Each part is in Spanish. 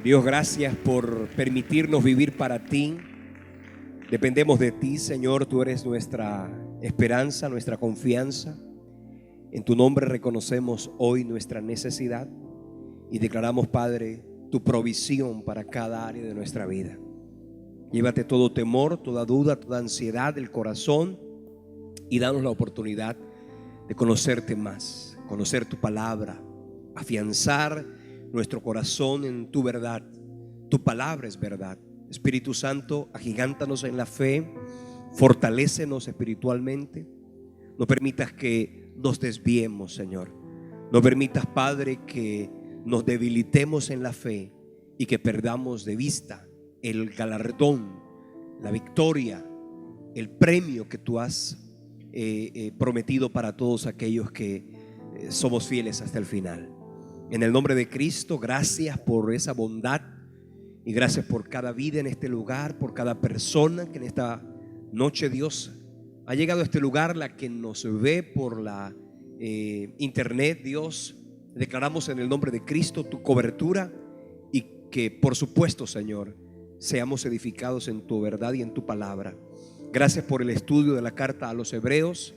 Dios, gracias por permitirnos vivir para ti. Dependemos de ti, Señor. Tú eres nuestra esperanza, nuestra confianza. En tu nombre reconocemos hoy nuestra necesidad y declaramos, Padre, tu provisión para cada área de nuestra vida. Llévate todo temor, toda duda, toda ansiedad del corazón y danos la oportunidad de conocerte más, conocer tu palabra, afianzar nuestro corazón en tu verdad. Tu palabra es verdad. Espíritu Santo, agigántanos en la fe, fortalécenos espiritualmente. No permitas que nos desviemos, Señor. No permitas, Padre, que nos debilitemos en la fe y que perdamos de vista el galardón, la victoria, el premio que tú has prometido para todos aquellos que somos fieles hasta el final. En el nombre de Cristo, gracias por esa bondad y gracias por cada vida en este lugar, por cada persona que en esta noche, Dios, ha llegado a este lugar, la que nos ve por la internet. Dios, declaramos en el nombre de Cristo tu cobertura y que, por supuesto, Señor, seamos edificados en tu verdad y en tu palabra. Gracias por el estudio de la carta a los Hebreos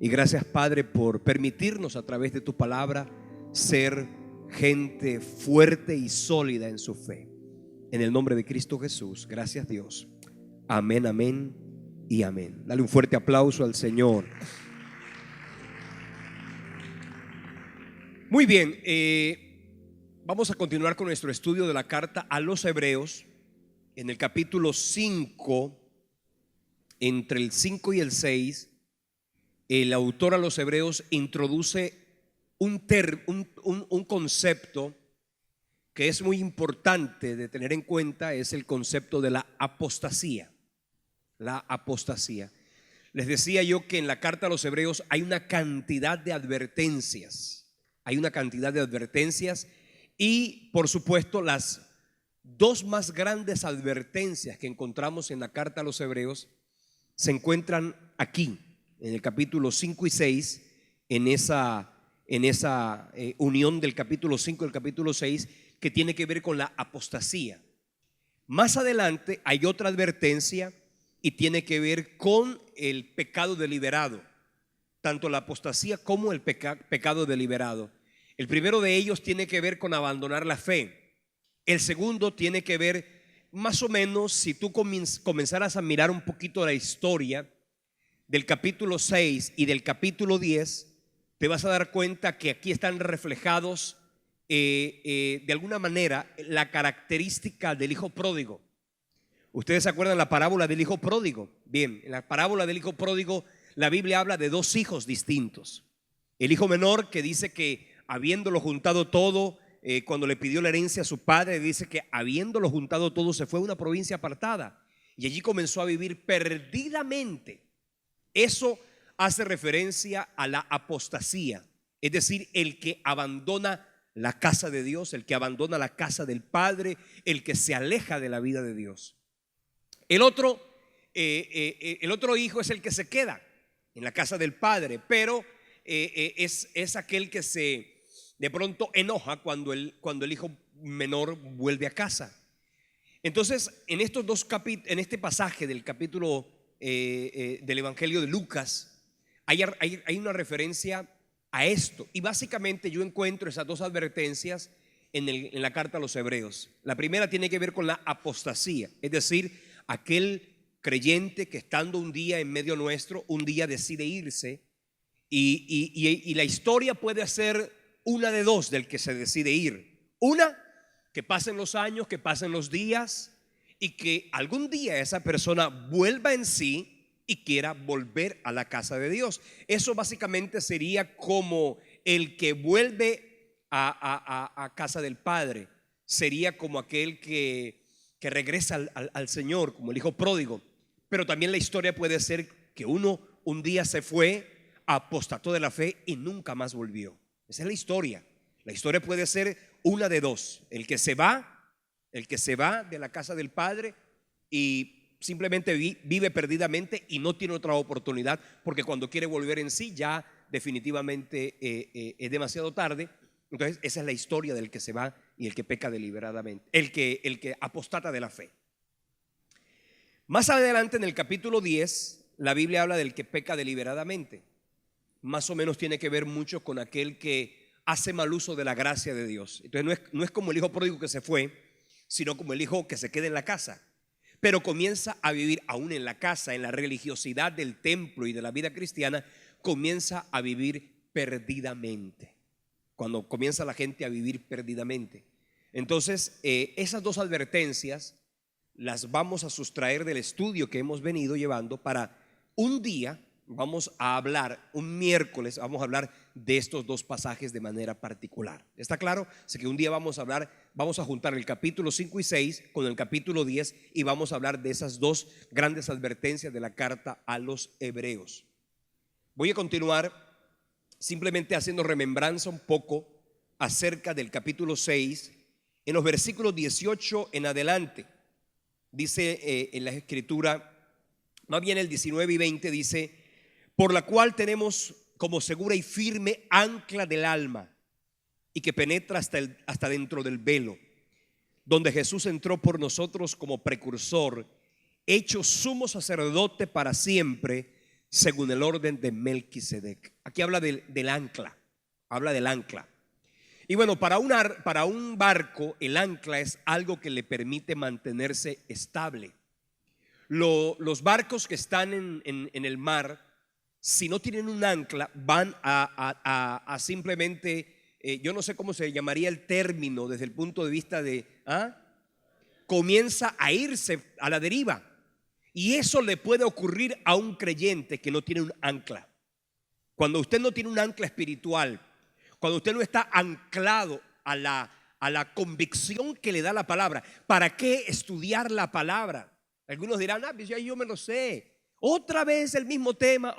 y gracias, Padre, por permitirnos a través de tu palabra ser gente fuerte y sólida en su fe. En el nombre de Cristo Jesús, gracias, Dios. Amén, amén y amén. Dale un fuerte aplauso al Señor. Muy bien, vamos a continuar con nuestro estudio de la carta a los Hebreos. En el capítulo 5, entre el 5 y el 6, el autor a los Hebreos introduce un concepto que es muy importante de tener en cuenta. Es el concepto de la apostasía. La apostasía. Les decía yo que en la carta a los Hebreos hay una cantidad de advertencias. Hay una cantidad de advertencias y, por supuesto, las dos más grandes advertencias que encontramos en la carta a los Hebreos se encuentran aquí, en el capítulo 5 y 6, en esa unión del capítulo 5 y el capítulo 6, que tiene que ver con la apostasía. Más adelante hay otra advertencia y tiene que ver con el pecado deliberado, tanto la apostasía como el pecado deliberado. El primero de ellos tiene que ver con abandonar la fe. El segundo tiene que ver, más o menos, si tú comenzaras a mirar un poquito la historia del capítulo 6 y del capítulo 10, te vas a dar cuenta que aquí están reflejados de alguna manera la característica del hijo pródigo. ¿Ustedes se acuerdan la parábola del hijo pródigo? Bien, en la parábola del hijo pródigo la Biblia habla de dos hijos distintos. El hijo menor, que dice que habiéndolo juntado todo, cuando le pidió la herencia a su padre, dice que habiéndolo juntado todo se fue a una provincia apartada y allí comenzó a vivir perdidamente. Eso hace referencia a la apostasía, es decir, el que abandona la casa de Dios, el que abandona la casa del Padre, el que se aleja de la vida de Dios. El otro hijo es el que se queda en la casa del Padre, pero es aquel que se de pronto enoja cuando el hijo menor vuelve a casa. Entonces, en este pasaje del capítulo del Evangelio de Lucas, hay una referencia a esto. Y básicamente yo encuentro esas dos advertencias en la carta a los Hebreos. La primera tiene que ver con la apostasía, es decir, aquel creyente que estando un día en medio nuestro, un día decide irse. Y la historia puede ser una de dos del que se decide ir. Una, que pasen los años, que pasen los días y que algún día esa persona vuelva en sí y quiera volver a la casa de Dios. Eso básicamente sería como el que vuelve a casa del Padre. Sería como aquel que regresa al Señor, como el hijo pródigo. Pero también la historia puede ser que uno un día se fue, apostató de la fe y nunca más volvió. Esa es la historia. La historia puede ser una de dos: el que se va de la casa del Padre y simplemente vive perdidamente y no tiene otra oportunidad, porque cuando quiere volver en sí ya definitivamente es demasiado tarde. Entonces esa es la historia del que se va y el que peca deliberadamente, el que apostata de la fe. Más adelante en el capítulo 10, la Biblia habla del que peca deliberadamente. Más o menos tiene que ver mucho con aquel que hace mal uso de la gracia de Dios. Entonces no es como el hijo pródigo que se fue, sino como el hijo que se queda en la casa, pero comienza a vivir aún en la casa, en la religiosidad del templo y de la vida cristiana, comienza a vivir perdidamente. Cuando comienza la gente a vivir perdidamente. Entonces, esas dos advertencias las vamos a sustraer del estudio que hemos venido llevando para un día. Vamos a hablar, un miércoles, vamos a hablar de estos dos pasajes de manera particular. ¿Está claro? Así que un día vamos a juntar el capítulo 5 y 6 con el capítulo 10 y vamos a hablar de esas dos grandes advertencias de la carta a los hebreos. Voy a continuar simplemente haciendo remembranza un poco acerca del capítulo 6, en los versículos 18 en adelante. Dice en la escritura, más bien el 19 y 20 dice: por la cual tenemos como segura y firme ancla del alma, y que penetra hasta dentro del velo, donde Jesús entró por nosotros como precursor, hecho sumo sacerdote para siempre, según el orden de Melquisedec. Aquí habla del ancla, habla del ancla. Y bueno, para un barco, el ancla es algo que le permite mantenerse estable. Los barcos que están en el mar, si no tienen un ancla, van a simplemente, yo no sé cómo se llamaría el término desde el punto de vista de, comienza a irse a la deriva. Y eso le puede ocurrir a un creyente que no tiene un ancla. Cuando usted no tiene un ancla espiritual, cuando usted no está anclado a la convicción que le da la palabra, ¿para qué estudiar la palabra? Algunos dirán, pues ya yo me lo sé. Otra vez el mismo tema,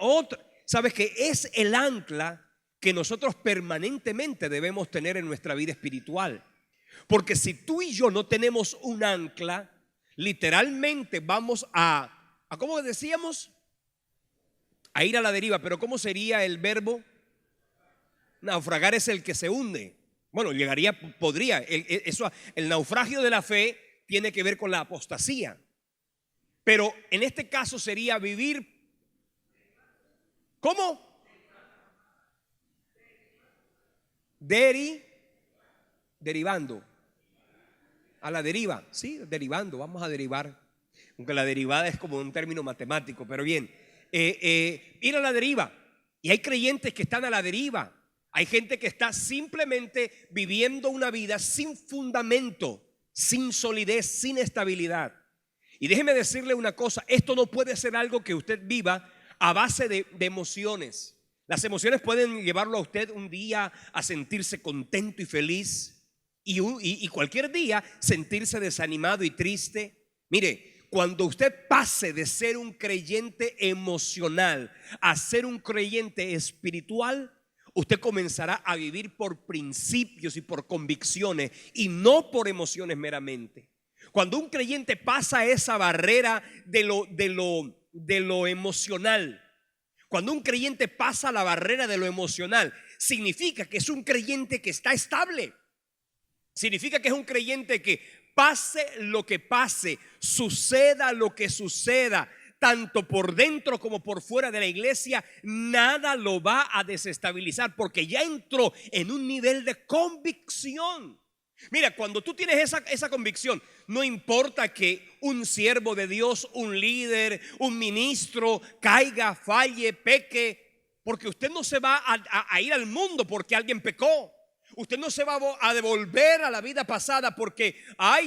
¿sabes qué? Es el ancla que nosotros permanentemente debemos tener en nuestra vida espiritual. Porque si tú y yo no tenemos un ancla, literalmente vamos ¿cómo decíamos? A ir a la deriva. Pero ¿cómo sería el verbo? Naufragar es el que se hunde. Bueno, podría. El naufragio de la fe tiene que ver con la apostasía. Pero en este caso sería vivir, ¿cómo? Derivando. A la deriva, sí, derivando, vamos a derivar. Aunque la derivada es como un término matemático, pero bien. Ir a la deriva. Y hay creyentes que están a la deriva. Hay gente que está simplemente viviendo una vida sin fundamento, sin solidez, sin estabilidad. Y déjeme decirle una cosa, esto no puede ser algo que usted viva a base de emociones. Las emociones pueden llevarlo a usted un día a sentirse contento y feliz y cualquier día sentirse desanimado y triste. Mire, cuando usted pase de ser un creyente emocional a ser un creyente espiritual, usted comenzará a vivir por principios y por convicciones y no por emociones meramente. Cuando un creyente pasa esa barrera de lo emocional, cuando un creyente pasa la barrera de lo emocional, significa que es un creyente que está estable. Significa que es un creyente que pase lo que pase, suceda lo que suceda, tanto por dentro como por fuera de la iglesia, nada lo va a desestabilizar porque ya entró en un nivel de convicción. Mira, cuando tú tienes esa convicción, no importa que un siervo de Dios, un líder, un ministro caiga, falle, peque, porque usted no se va a ir al mundo porque alguien pecó. Usted no se va a devolver a la vida pasada porque,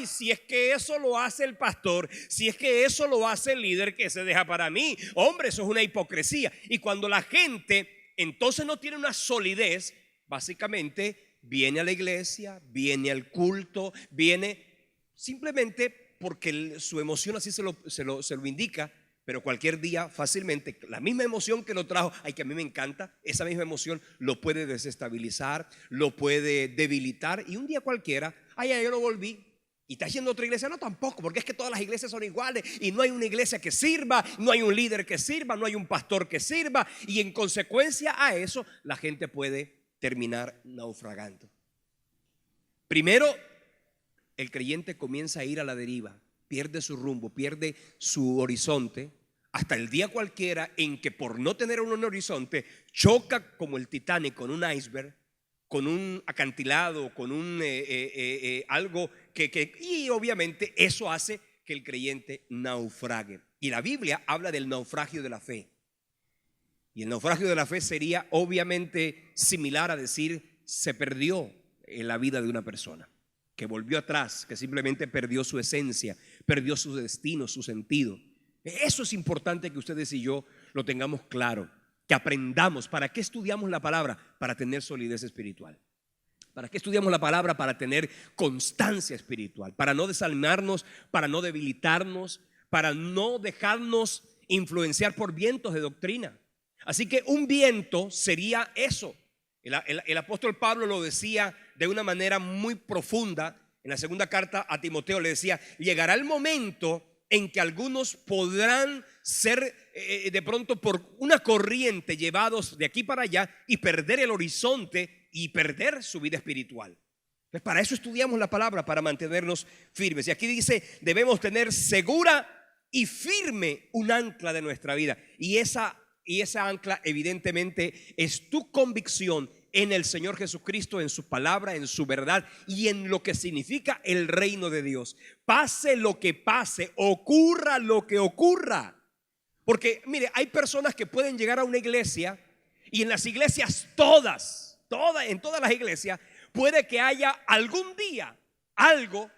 si es que eso lo hace el pastor, si es que eso lo hace el líder, que se deja para mí. Hombre, eso es una hipocresía. Y cuando la gente entonces no tiene una solidez, básicamente viene a la iglesia, viene al culto, viene simplemente porque su emoción así se lo indica. Pero cualquier día fácilmente la misma emoción que lo trajo, que a mí me encanta, esa misma emoción lo puede desestabilizar, lo puede debilitar. Y un día cualquiera, yo lo volví. ¿Y está yendo a otra iglesia? No, tampoco, porque es que todas las iglesias son iguales y no hay una iglesia que sirva, no hay un líder que sirva, no hay un pastor que sirva. Y en consecuencia a eso, la gente puede terminar naufragando. Primero, el creyente comienza a ir a la deriva, pierde su rumbo, pierde su horizonte, hasta el día cualquiera en que por no tener un horizonte choca como el Titanic con un iceberg, con un acantilado, con un algo y obviamente eso hace que el creyente naufrague. Y la Biblia habla del naufragio de la fe. Y el naufragio de la fe sería obviamente similar a decir se perdió en la vida de una persona, que volvió atrás, que simplemente perdió su esencia, perdió su destino, su sentido. Eso es importante que ustedes y yo lo tengamos claro, que aprendamos. ¿Para qué estudiamos la palabra? Para tener solidez espiritual. ¿Para qué estudiamos la palabra? Para tener constancia espiritual, para no desanimarnos, para no debilitarnos, para no dejarnos influenciar por vientos de doctrina. Así que un viento sería eso. El apóstol Pablo lo decía de una manera muy profunda. En la segunda carta a Timoteo le decía: llegará el momento en que algunos podrán ser de pronto por una corriente llevados de aquí para allá y perder el horizonte y perder su vida espiritual. Entonces, para eso estudiamos la palabra, para mantenernos firmes. Y aquí dice: debemos tener segura y firme un ancla de nuestra vida. Y esa ancla evidentemente es tu convicción en el Señor Jesucristo, en su palabra, en su verdad y en lo que significa el reino de Dios. Pase lo que pase, ocurra lo que ocurra. Porque mire, hay personas que pueden llegar a una iglesia y en las iglesias en todas las iglesias puede que haya algún día algo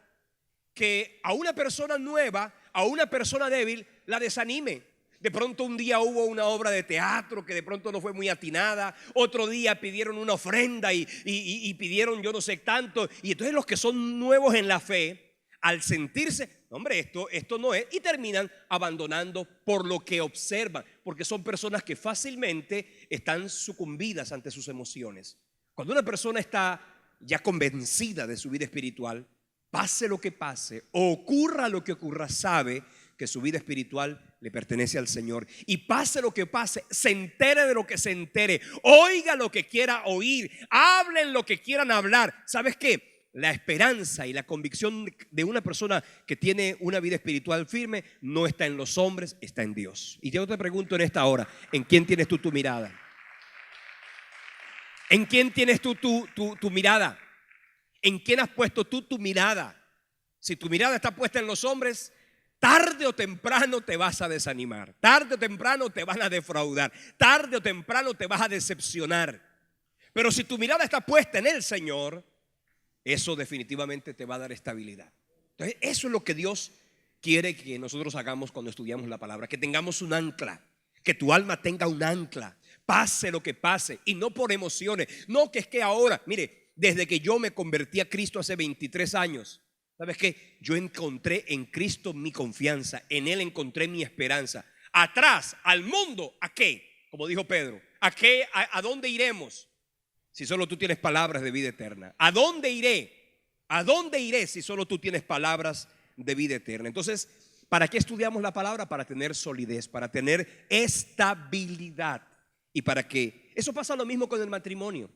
que a una persona nueva, a una persona débil la desanime. De pronto un día hubo una obra de teatro que de pronto no fue muy atinada. Otro día pidieron una ofrenda y pidieron yo no sé tanto. Y entonces los que son nuevos en la fe, al sentirse, hombre, esto no es, y terminan abandonando por lo que observan, porque son personas que fácilmente están sucumbidas ante sus emociones. Cuando una persona está ya convencida de su vida espiritual, pase lo que pase, ocurra lo que ocurra, sabe que su vida espiritual le pertenece al Señor. Y pase lo que pase, se entere de lo que se entere, oiga lo que quiera oír, hablen lo que quieran hablar. ¿Sabes qué? La esperanza y la convicción de una persona que tiene una vida espiritual firme no está en los hombres, está en Dios. Y yo te pregunto en esta hora: ¿en quién tienes tú tu mirada? ¿En quién tienes tú tu mirada? ¿En quién has puesto tú tu mirada? Si tu mirada está puesta en los hombres, tarde o temprano te vas a desanimar, tarde o temprano te van a defraudar, tarde o temprano te vas a decepcionar. Pero si tu mirada está puesta en el Señor, eso definitivamente te va a dar estabilidad. Entonces, eso es lo que Dios quiere que nosotros hagamos cuando estudiamos la palabra, que tengamos un ancla, que tu alma tenga un ancla, pase lo que pase, y no por emociones. No, que es que ahora, mire, desde que yo me convertí a Cristo hace 23 años, ¿sabes qué? Yo encontré en Cristo mi confianza, en Él encontré mi esperanza. Atrás, al mundo, ¿a qué? Como dijo Pedro, ¿a qué? ¿A dónde iremos? Si solo tú tienes palabras de vida eterna. ¿A dónde iré? ¿A dónde iré si solo tú tienes palabras de vida eterna? Entonces, ¿para qué estudiamos la palabra? Para tener solidez, para tener estabilidad. Y para que eso pasa lo mismo con el matrimonio.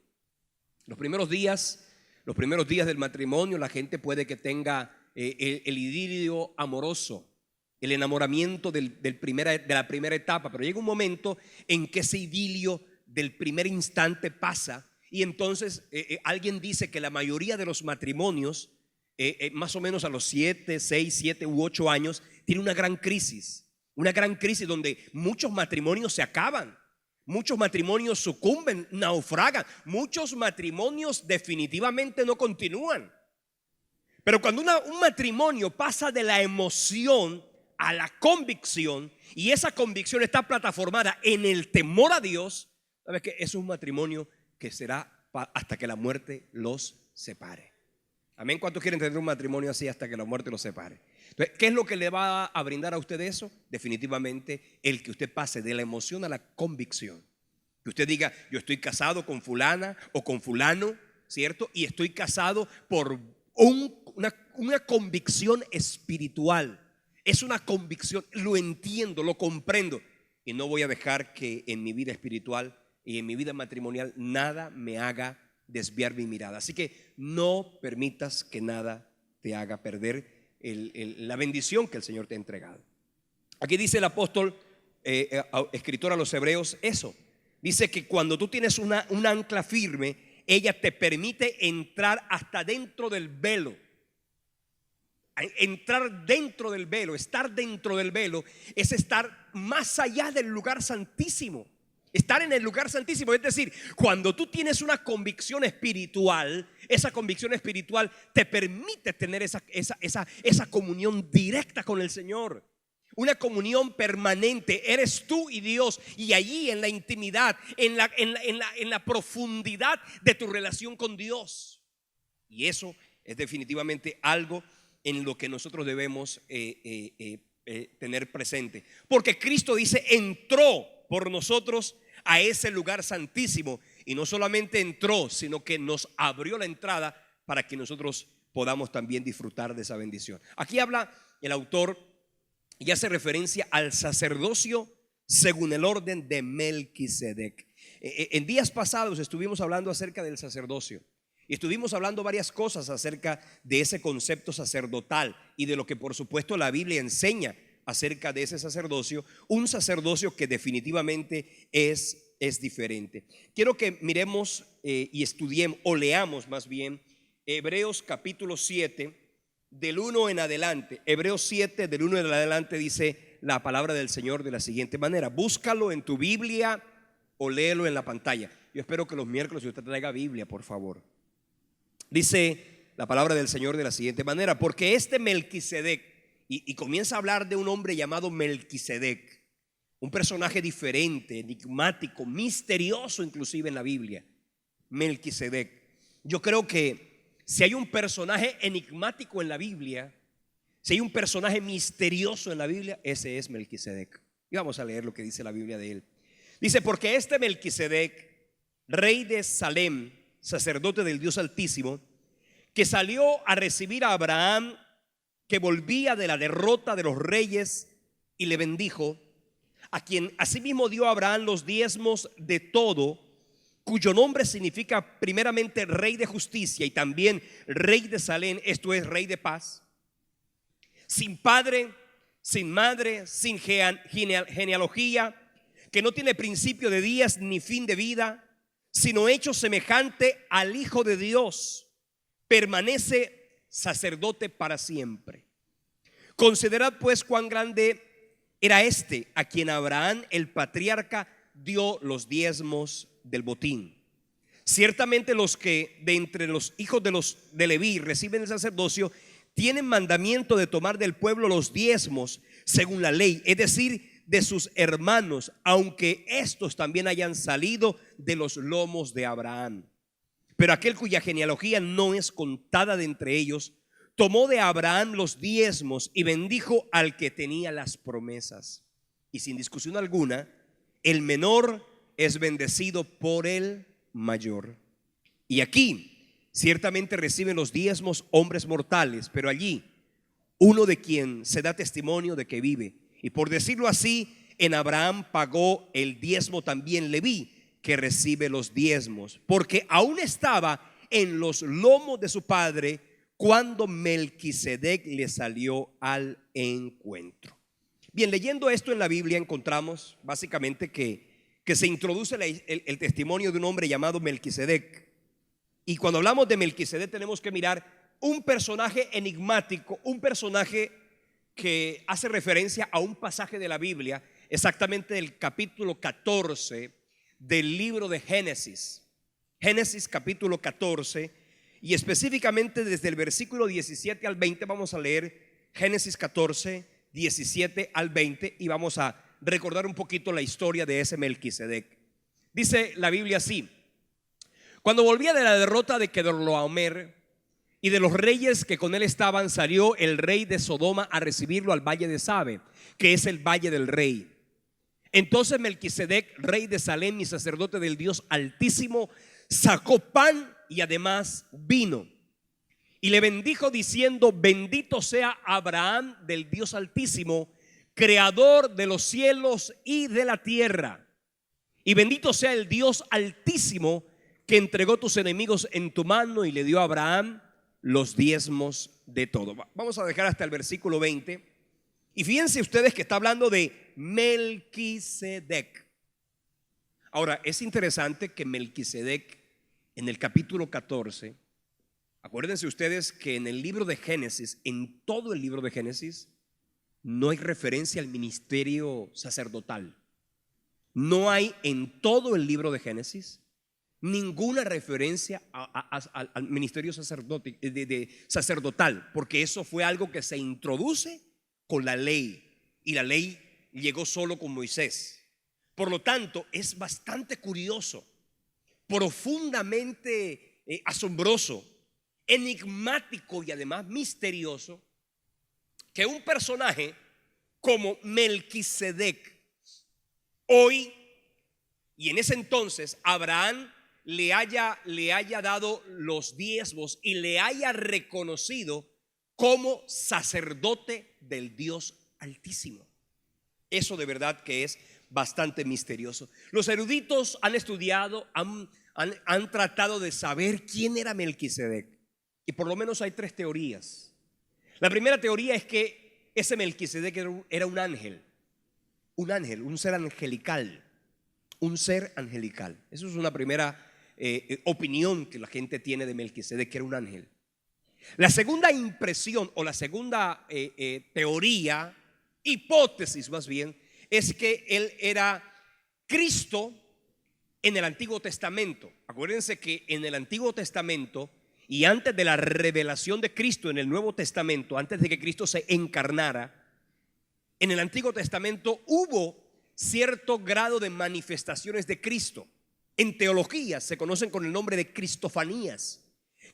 Los primeros días del matrimonio, la gente puede que tenga el idilio amoroso, el enamoramiento de la primera etapa, pero llega un momento en que ese idilio del primer instante pasa. Y entonces alguien dice que la mayoría de los matrimonios, más o menos a los 7, 6, 7 u 8 años, tiene una gran crisis donde muchos matrimonios se acaban, muchos matrimonios sucumben, naufragan, muchos matrimonios definitivamente no continúan. Pero cuando un matrimonio pasa de la emoción a la convicción, y esa convicción está plataformada en el temor a Dios, ¿sabes qué? Es un matrimonio que será hasta que la muerte los separe. Amén. ¿Cuántos quieren tener un matrimonio así hasta que la muerte los separe? Entonces, ¿qué es lo que le va a brindar a usted eso? Definitivamente el que usted pase de la emoción a la convicción. Que usted diga: yo estoy casado con fulana o con fulano, ¿cierto? Y estoy casado por una convicción espiritual. Es una convicción, lo entiendo, lo comprendo. Y no voy a dejar que en mi vida espiritual y en mi vida matrimonial nada me haga desviar mi mirada. Así que no permitas que nada te haga perder la bendición que el Señor te ha entregado. Aquí dice el apóstol, escritor a los hebreos, eso. Dice que cuando tú tienes un ancla firme, ella te permite entrar hasta dentro del velo. Entrar dentro del velo, estar dentro del velo, es estar más allá del lugar santísimo. Estar en el lugar santísimo, es decir, cuando tú tienes una convicción espiritual, esa convicción espiritual te permite tener esa comunión directa con el Señor. Una comunión permanente, eres tú y Dios, y allí en la intimidad, en la profundidad de tu relación con Dios. Y eso es definitivamente algo en lo que nosotros debemos tener presente. Porque Cristo dice, entró por nosotros a ese lugar santísimo, y no solamente entró, sino que nos abrió la entrada para que nosotros podamos también disfrutar de esa bendición. Aquí habla el autor y hace referencia al sacerdocio según el orden de Melquisedec. En días pasados estuvimos hablando acerca del sacerdocio y estuvimos hablando varias cosas acerca de ese concepto sacerdotal y de lo que por supuesto la Biblia enseña acerca de ese sacerdocio, un sacerdocio que definitivamente es diferente. Quiero que miremos y estudiemos, o leamos más bien, Hebreos capítulo 7, del 1 en adelante. Hebreos 7, del 1 en adelante, dice la palabra del Señor de la siguiente manera. Búscalo en tu Biblia o léelo en la pantalla. Yo espero que los miércoles usted traiga Biblia, por favor. Dice la palabra del Señor de la siguiente manera: porque este Melquisedec, y comienza a hablar de un hombre llamado Melquisedec, un personaje diferente, enigmático, misterioso inclusive en la Biblia. Melquisedec. Yo creo que si hay un personaje enigmático en la Biblia, si hay un personaje misterioso en la Biblia, ese es Melquisedec. Y vamos a leer lo que dice la Biblia de él. Dice: porque este Melquisedec, rey de Salem, sacerdote del Dios Altísimo, que salió a recibir a Abraham, que volvía de la derrota de los reyes, y le bendijo, a quien asimismo dio a Abraham los diezmos de todo, cuyo nombre significa primeramente rey de justicia y también rey de Salem, esto es, rey de paz, sin padre, sin madre, sin genealogía, que no tiene principio de días ni fin de vida, sino hecho semejante al Hijo de Dios, permanece sacerdote para siempre. Considerad pues cuán grande era este a quien Abraham el patriarca dio los diezmos del botín. Ciertamente los que de entre los hijos de Leví reciben el sacerdocio tienen mandamiento de tomar del pueblo los diezmos según la ley, es decir, de sus hermanos, aunque estos también hayan salido de los lomos de Abraham. Pero aquel cuya genealogía no es contada de entre ellos, tomó de Abraham los diezmos y bendijo al que tenía las promesas. Y sin discusión alguna, el menor es bendecido por el mayor. Y aquí ciertamente reciben los diezmos hombres mortales, pero allí uno de quien se da testimonio de que vive. Y por decirlo así, en Abraham pagó el diezmo también Leví, que recibe los diezmos, porque aún estaba en los lomos de su padre cuando Melquisedec le salió al encuentro. Bien, leyendo esto en la Biblia encontramos básicamente que se introduce el testimonio de un hombre llamado Melquisedec. Y cuando hablamos de Melquisedec tenemos que mirar un personaje enigmático, un personaje que hace referencia a un pasaje de la Biblia, exactamente del capítulo 14 del libro de Génesis. Génesis capítulo 14, y específicamente desde el versículo 17 al 20 vamos a leer Génesis 14, 17 al 20, y vamos a recordar un poquito la historia de ese Melquisedec. Dice la Biblia así: cuando volvía de la derrota de Kedorlaomer y de los reyes que con él estaban, salió el rey de Sodoma a recibirlo al valle de Sabe, que es el valle del rey. Entonces Melquisedec, rey de Salem y sacerdote del Dios Altísimo, sacó pan y además vino, y le bendijo diciendo: bendito sea Abraham del Dios Altísimo, creador de los cielos y de la tierra, y bendito sea el Dios Altísimo, que entregó tus enemigos en tu mano y le dio a Abraham los diezmos de todo. Vamos a dejar hasta el versículo 20. Y fíjense ustedes que está hablando de Melquisedec. Ahora, es interesante que Melquisedec en el capítulo 14, acuérdense ustedes que en el libro de Génesis, en todo el libro de Génesis, no hay referencia al ministerio sacerdotal. No hay en todo el libro de Génesis ninguna referencia al ministerio sacerdotal, porque eso fue algo que se introduce con la ley, y la ley llegó solo con Moisés. Por lo tanto, es bastante curioso, profundamente asombroso, enigmático y además misterioso que un personaje como Melquisedec, hoy y en ese entonces, Abraham le haya dado los diezmos y le haya reconocido como sacerdote del Dios Altísimo. Eso de verdad que es bastante misterioso. Los eruditos han estudiado, han tratado de saber quién era Melquisedec, y por lo menos hay tres teorías. La primera teoría es que ese Melquisedec era un ángel, un ser angelical, un ser angelical. Eso es una primera opinión que la gente tiene de Melquisedec, que era un ángel. La segunda impresión o la segunda teoría, hipótesis más bien, es que él era Cristo en el Antiguo Testamento. Acuérdense que en el Antiguo Testamento y antes de la revelación de Cristo en el Nuevo Testamento, antes de que Cristo se encarnara, en el Antiguo Testamento hubo cierto grado de manifestaciones de Cristo. En teología se conocen con el nombre de cristofanías,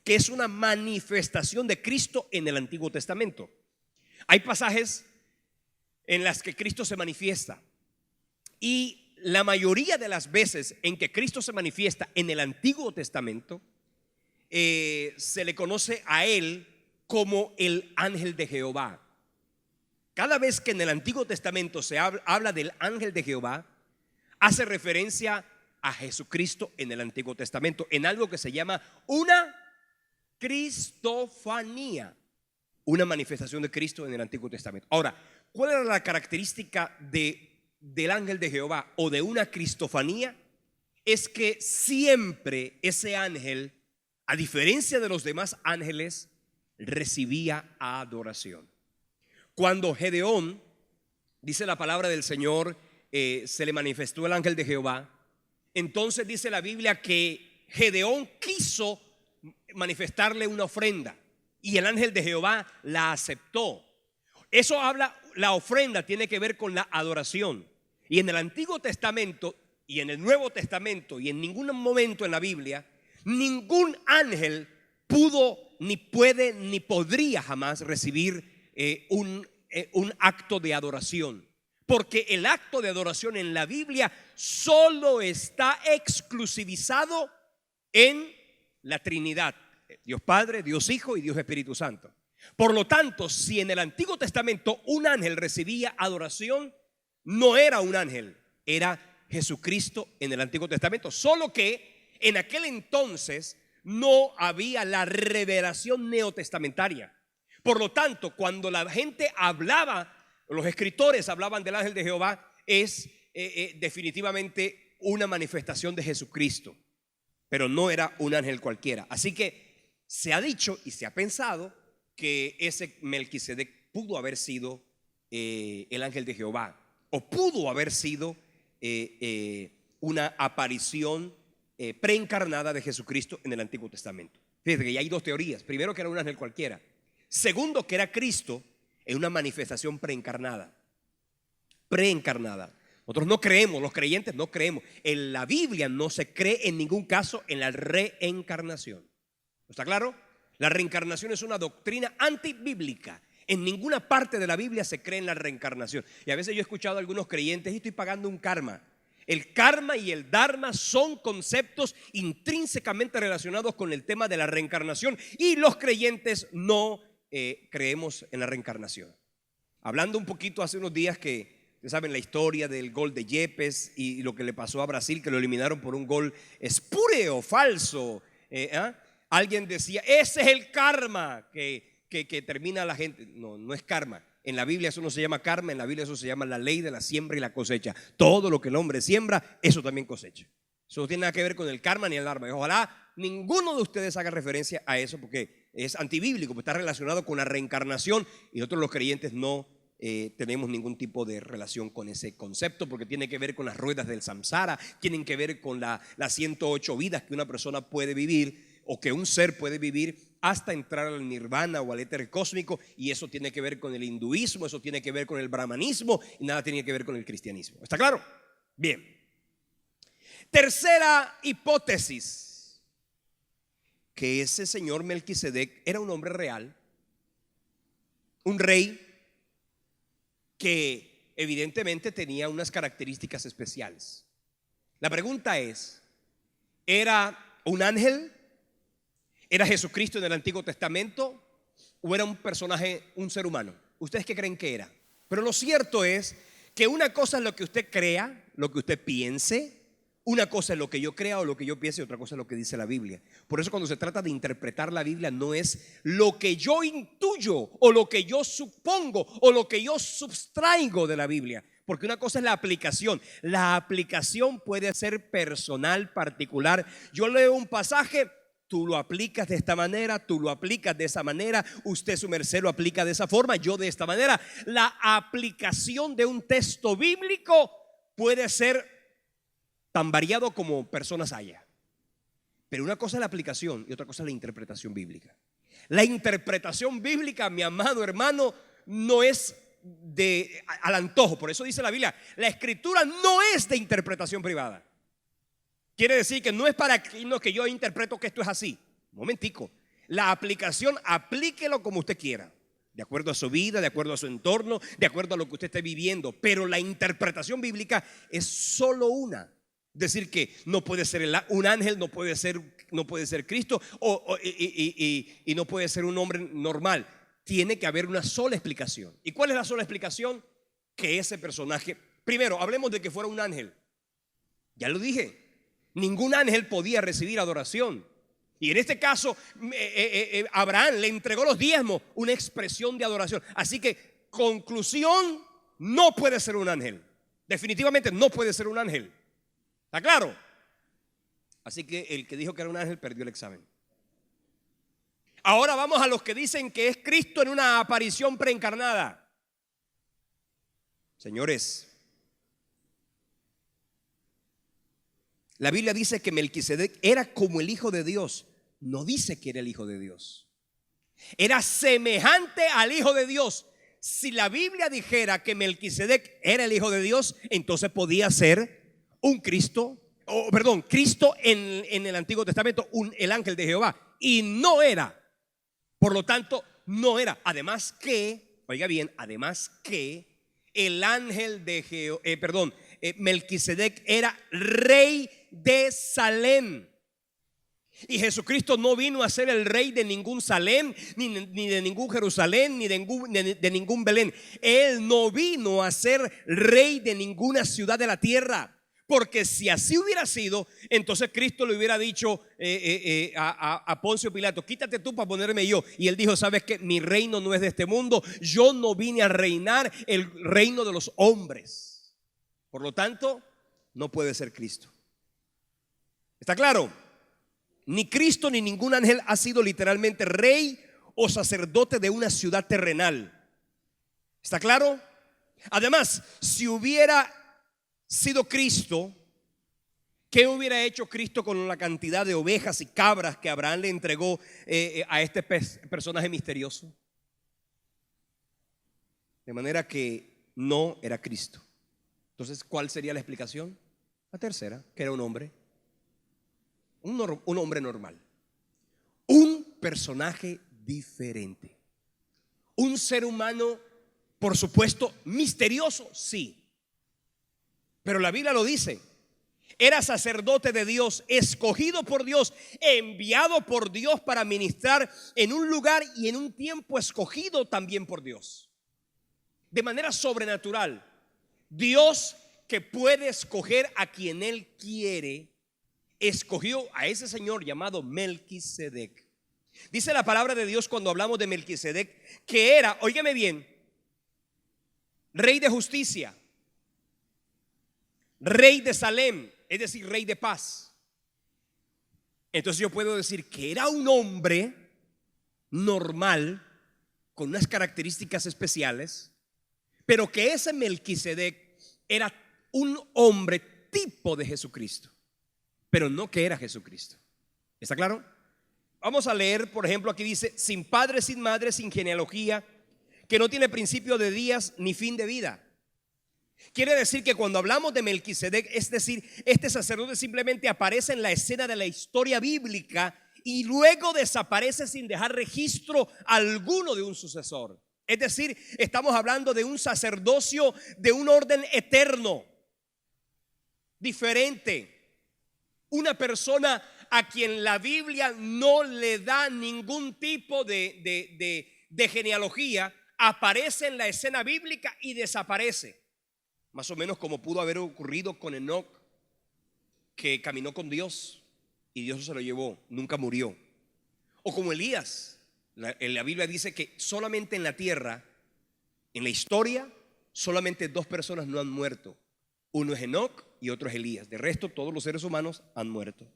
que es una manifestación de Cristo en el Antiguo Testamento. Hay pasajes en las que Cristo se manifiesta, y la mayoría de las veces en que Cristo se manifiesta en el Antiguo Testamento, se le conoce a él como el ángel de Jehová. Cada vez que en el Antiguo Testamento se habla del ángel de Jehová, hace referencia a Jesucristo en el Antiguo Testamento, en algo que se llama una cristofanía, una manifestación de Cristo en el Antiguo Testamento. Ahora, ¿cuál era la característica del ángel de Jehová o de una cristofanía? Es que siempre ese ángel, a diferencia de los demás ángeles, recibía adoración. Cuando Gedeón, dice la palabra del Señor, se le manifestó el ángel de Jehová, entonces dice la Biblia que Gedeón quiso manifestarle una ofrenda y el ángel de Jehová la aceptó. Eso habla, la ofrenda tiene que ver con la adoración. Y en el Antiguo Testamento y en el Nuevo Testamento y en ningún momento en la Biblia, ningún ángel pudo, ni puede, ni podría jamás recibir un acto de adoración. Porque el acto de adoración en la Biblia solo está exclusivizado en la Trinidad: Dios Padre, Dios Hijo y Dios Espíritu Santo. Por lo tanto, si en el Antiguo Testamento un ángel recibía adoración, no era un ángel, era Jesucristo en el Antiguo Testamento. Solo que en aquel entonces no había la revelación neotestamentaria. Por lo tanto, cuando la gente hablaba, los escritores hablaban del ángel de Jehová, es definitivamente una manifestación de Jesucristo, pero no era un ángel cualquiera. Así que se ha dicho y se ha pensado que ese Melquisedec pudo haber sido el ángel de Jehová, o pudo haber sido una aparición preencarnada de Jesucristo en el Antiguo Testamento. Fíjate que ya hay dos teorías: primero, que era un ángel cualquiera; segundo, que era Cristo en una manifestación preencarnada. Nosotros no creemos, los creyentes no creemos. En la Biblia no se cree en ningún caso en la reencarnación. ¿Está claro? La reencarnación es una doctrina antibíblica. En ninguna parte de la Biblia se cree en la reencarnación. Y a veces yo he escuchado a algunos creyentes: y estoy pagando un karma. El karma y el dharma son conceptos intrínsecamente relacionados con el tema de la reencarnación, y los creyentes no creemos en la reencarnación. Hablando un poquito hace unos días que ustedes saben la historia del gol de Yepes y lo que le pasó a Brasil, que lo eliminaron por un gol espúreo, falso. Alguien decía: ese es el karma, que que termina la gente. No, no es karma. En la Biblia eso no se llama karma, en la Biblia eso se llama la ley de la siembra y la cosecha. Todo lo que el hombre siembra, eso también cosecha. Eso no tiene nada que ver con el karma ni el dharma. Y ojalá ninguno de ustedes haga referencia a eso, porque es antibíblico, porque está relacionado con la reencarnación y nosotros los creyentes no tenemos ningún tipo de relación con ese concepto, porque tiene que ver con las ruedas del samsara, tienen que ver con las 108 vidas que una persona puede vivir o que un ser puede vivir hasta entrar al nirvana o al éter cósmico, y eso tiene que ver con el hinduismo, eso tiene que ver con el brahmanismo y nada tiene que ver con el cristianismo. ¿Está claro? Bien. Tercera hipótesis, que ese señor Melquisedec era un hombre real, un rey que evidentemente tenía unas características especiales. La pregunta es, ¿era un ángel? ¿Era Jesucristo en el Antiguo Testamento? ¿O era un personaje, un ser humano? ¿Ustedes qué creen que era? Pero lo cierto es que una cosa es lo que usted crea, lo que usted piense. Una cosa es lo que yo crea o lo que yo piense, y otra cosa es lo que dice la Biblia. Por eso cuando se trata de interpretar la Biblia, no es lo que yo intuyo o lo que yo supongo o lo que yo sustraigo de la Biblia. Porque una cosa es la aplicación. La aplicación puede ser personal, particular. Yo leo un pasaje, tú lo aplicas de esta manera, tú lo aplicas de esa manera, usted su merced lo aplica de esa forma, yo de esta manera. La aplicación de un texto bíblico puede ser tan variado como personas haya. Pero una cosa es la aplicación y otra cosa es la interpretación bíblica. La interpretación bíblica, mi amado hermano, no es al antojo. Por eso dice la Biblia, la escritura no es de interpretación privada. Quiere decir que no es para que yo interpreto que esto es así. Un momentico. La aplicación, aplíquelo como usted quiera, de acuerdo a su vida, de acuerdo a su entorno, de acuerdo a lo que usted esté viviendo. Pero la interpretación bíblica es solo una. Decir que no puede ser un ángel, no puede ser Cristo y no puede ser un hombre normal. Tiene que haber una sola explicación. ¿Y cuál es la sola explicación? Que ese personaje, primero, hablemos de que fuera un ángel. Ya lo dije, ningún ángel podía recibir adoración. Y en este caso, Abraham le entregó los diezmos, una expresión de adoración. Así que, conclusión, no puede ser un ángel. Definitivamente no puede ser un ángel. ¿Está claro? Así que el que dijo que era un ángel perdió el examen. Ahora vamos a los que dicen que es Cristo en una aparición preencarnada. Señores, la Biblia dice que Melquisedec era como el Hijo de Dios. No dice que era el Hijo de Dios. Era semejante al Hijo de Dios. Si la Biblia dijera que Melquisedec era el Hijo de Dios, entonces podía ser un Cristo, Cristo en el Antiguo Testamento, el ángel de Jehová, y no era. Por lo tanto, no era. Además que, oiga bien, el ángel de Melquisedec era rey de Salem. Y Jesucristo no vino a ser el rey de ningún Salem, ni de ningún Jerusalén, ni de ningún Belén. Él no vino a ser rey de ninguna ciudad de la tierra. Porque si así hubiera sido, entonces Cristo le hubiera dicho a Poncio Pilato, quítate tú para ponerme yo. Y él dijo, ¿sabes qué? Mi reino no es de este mundo. Yo no vine a reinar el reino de los hombres. Por lo tanto, no puede ser Cristo. ¿Está claro? Ni Cristo ni ningún ángel ha sido literalmente rey o sacerdote de una ciudad terrenal. ¿Está claro? Además, si hubiera sido Cristo, ¿qué hubiera hecho Cristo con la cantidad de ovejas y cabras que Abraham le entregó a este personaje misterioso? De manera que no era Cristo. Entonces, ¿cuál sería la explicación? La tercera, que era un hombre. Un hombre normal. Un personaje diferente. Un ser humano, por supuesto, misterioso, sí. Pero la Biblia lo dice. Era sacerdote de Dios, escogido por Dios, enviado por Dios para ministrar en un lugar y en un tiempo escogido también por Dios. De manera sobrenatural, Dios, que puede escoger a quien Él quiere, escogió a ese señor llamado Melquisedec. Dice la palabra de Dios cuando hablamos de Melquisedec que era, óigame bien, rey de justicia, rey de Salem, es decir, rey de paz. Entonces yo puedo decir que era un hombre normal, con unas características especiales, pero que ese Melquisedec era un hombre tipo de Jesucristo, pero no que era Jesucristo. ¿Está claro? Vamos a leer, por ejemplo, aquí dice: sin padre, sin madre, sin genealogía, que no tiene principio de días ni fin de vida. Quiere decir que cuando hablamos de Melquisedec, es decir, este sacerdote simplemente aparece en la escena de la historia bíblica y luego desaparece sin dejar registro alguno de un sucesor. Es decir, estamos hablando de un sacerdocio de un orden eterno, diferente, una persona a quien la Biblia no le da ningún tipo de genealogía, aparece en la escena bíblica y desaparece. Más o menos como pudo haber ocurrido con Enoc, que caminó con Dios y Dios se lo llevó, nunca murió. O como Elías, la Biblia dice que solamente en la tierra, en la historia, solamente dos personas no han muerto. Uno es Enoc y otro es Elías. De resto, todos los seres humanos han muerto.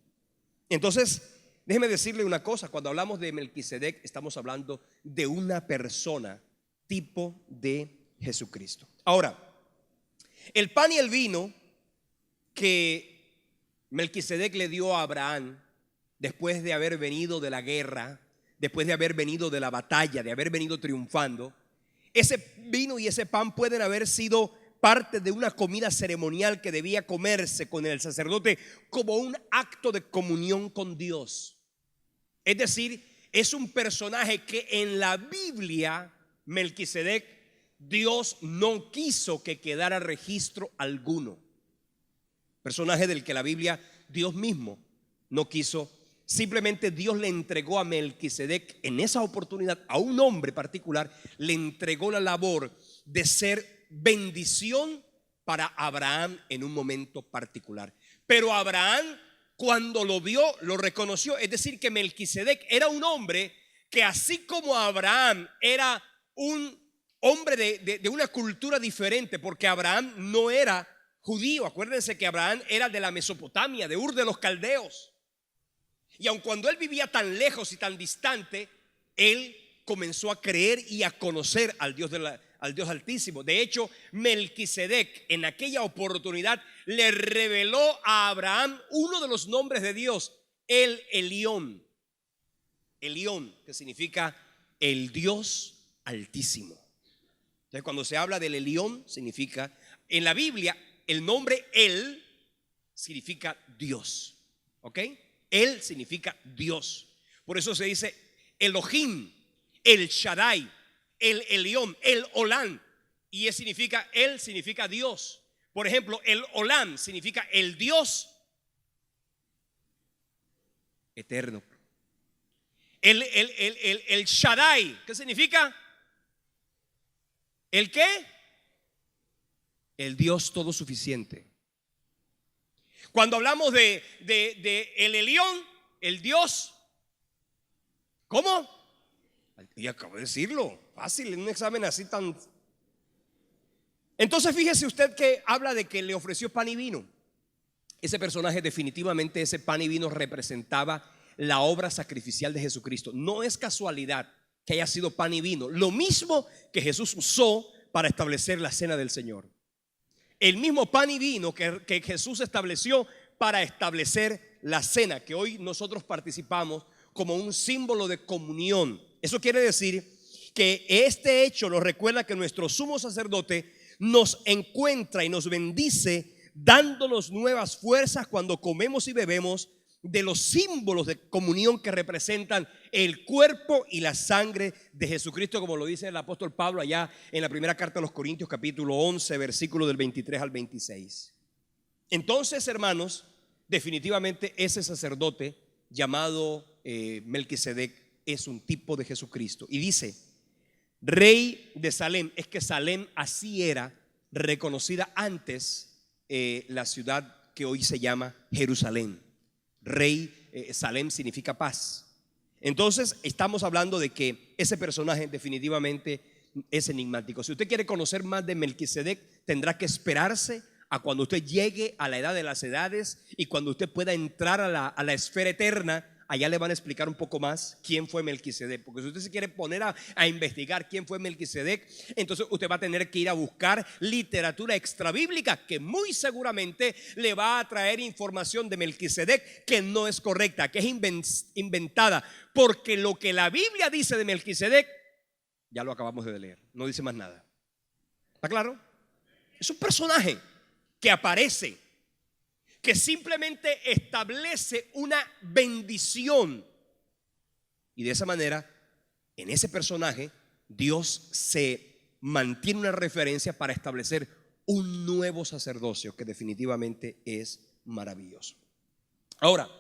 Entonces, déjeme decirle una cosa: cuando hablamos de Melquisedec, estamos hablando de una persona tipo de Jesucristo. Ahora, el pan y el vino que Melquisedec le dio a Abraham después de haber venido de la guerra, después de haber venido de la batalla, de haber venido triunfando, ese vino y ese pan pueden haber sido parte de una comida ceremonial que debía comerse con el sacerdote como un acto de comunión con Dios. Es decir, es un personaje que en la Biblia, Melquisedec, Dios no quiso que quedara registro alguno. Personaje del que la Biblia, Dios mismo no quiso. Simplemente Dios le entregó a Melquisedec en esa oportunidad, a un hombre particular, le entregó la labor de ser bendición para Abraham en un momento particular. Pero Abraham, cuando lo vio, lo reconoció. Es decir, que Melquisedec era un hombre que, así como Abraham era un hombre de una cultura diferente, porque Abraham no era judío. Acuérdense que Abraham era de la Mesopotamia, de Ur de los Caldeos. Y aun cuando él vivía tan lejos y tan distante, él comenzó a creer y a conocer al Dios Altísimo. De hecho, Melquisedec en aquella oportunidad le reveló a Abraham uno de los nombres de Dios, el Elión. Elión, que significa el Dios Altísimo. Entonces, cuando se habla del Elión, significa, en la Biblia, el nombre El significa Dios. ¿Ok? El significa Dios. Por eso se dice Elohim, el Shaddai, el Elión, el Olam. Y él significa Dios. Por ejemplo, el Olam significa el Dios eterno. El Shaddai, ¿qué significa? ¿El qué? El Dios todo suficiente. Cuando hablamos de el Elión, el Dios, ¿cómo? Y acabo de decirlo, fácil, en un examen así tan. Entonces fíjese usted que habla de que le ofreció pan y vino. Ese personaje, definitivamente, ese pan y vino representaba la obra sacrificial de Jesucristo. No es casualidad que haya sido pan y vino, lo mismo que Jesús usó para establecer la cena del Señor. El mismo pan y vino que Jesús estableció para establecer la cena, que hoy nosotros participamos como un símbolo de comunión. Eso quiere decir que este hecho nos recuerda que nuestro sumo sacerdote nos encuentra y nos bendice, dándonos nuevas fuerzas cuando comemos y bebemos de los símbolos de comunión que representan el cuerpo y la sangre de Jesucristo, como lo dice el apóstol Pablo allá en la primera carta a los Corintios, capítulo 11, versículo del 23 al 26. Entonces, hermanos, definitivamente ese sacerdote llamado Melquisedec es un tipo de Jesucristo. Y dice, rey de Salem. Es que Salem así era reconocida antes la ciudad que hoy se llama Jerusalén. Rey, Salem significa paz. Entonces estamos hablando de que ese personaje definitivamente es enigmático. Si usted quiere conocer más de Melquisedec, tendrá que esperarse a cuando usted llegue a la edad de las edades y cuando usted pueda entrar a la esfera eterna. Allá le van a explicar un poco más quién fue Melquisedec, porque si usted se quiere poner a investigar quién fue Melquisedec, entonces usted va a tener que ir a buscar literatura extrabíblica que muy seguramente le va a traer información de Melquisedec que no es correcta, que es inventada, porque lo que la Biblia dice de Melquisedec ya lo acabamos de leer, no dice más nada. ¿Está claro? Es un personaje que aparece, que simplemente establece una bendición. Y de esa manera, en ese personaje, Dios se mantiene una referencia para establecer un nuevo sacerdocio que definitivamente es maravilloso. Ahora,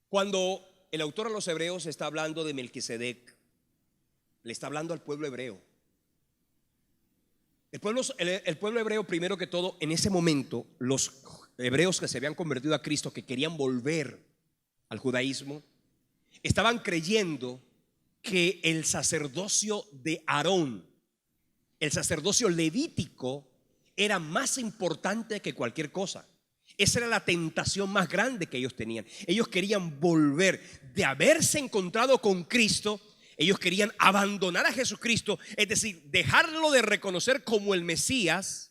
cuando el autor a los Hebreos está hablando de Melquisedec, le está hablando al pueblo hebreo. El pueblo hebreo, primero que todo, en ese momento, los hebreos que se habían convertido a Cristo, que querían volver al judaísmo, estaban creyendo que el sacerdocio de Aarón, el sacerdocio levítico, era más importante que cualquier cosa. Esa era la tentación más grande que ellos tenían. Ellos querían volver, de haberse encontrado con Cristo, ellos querían abandonar a Jesucristo, es decir, dejarlo de reconocer como el Mesías,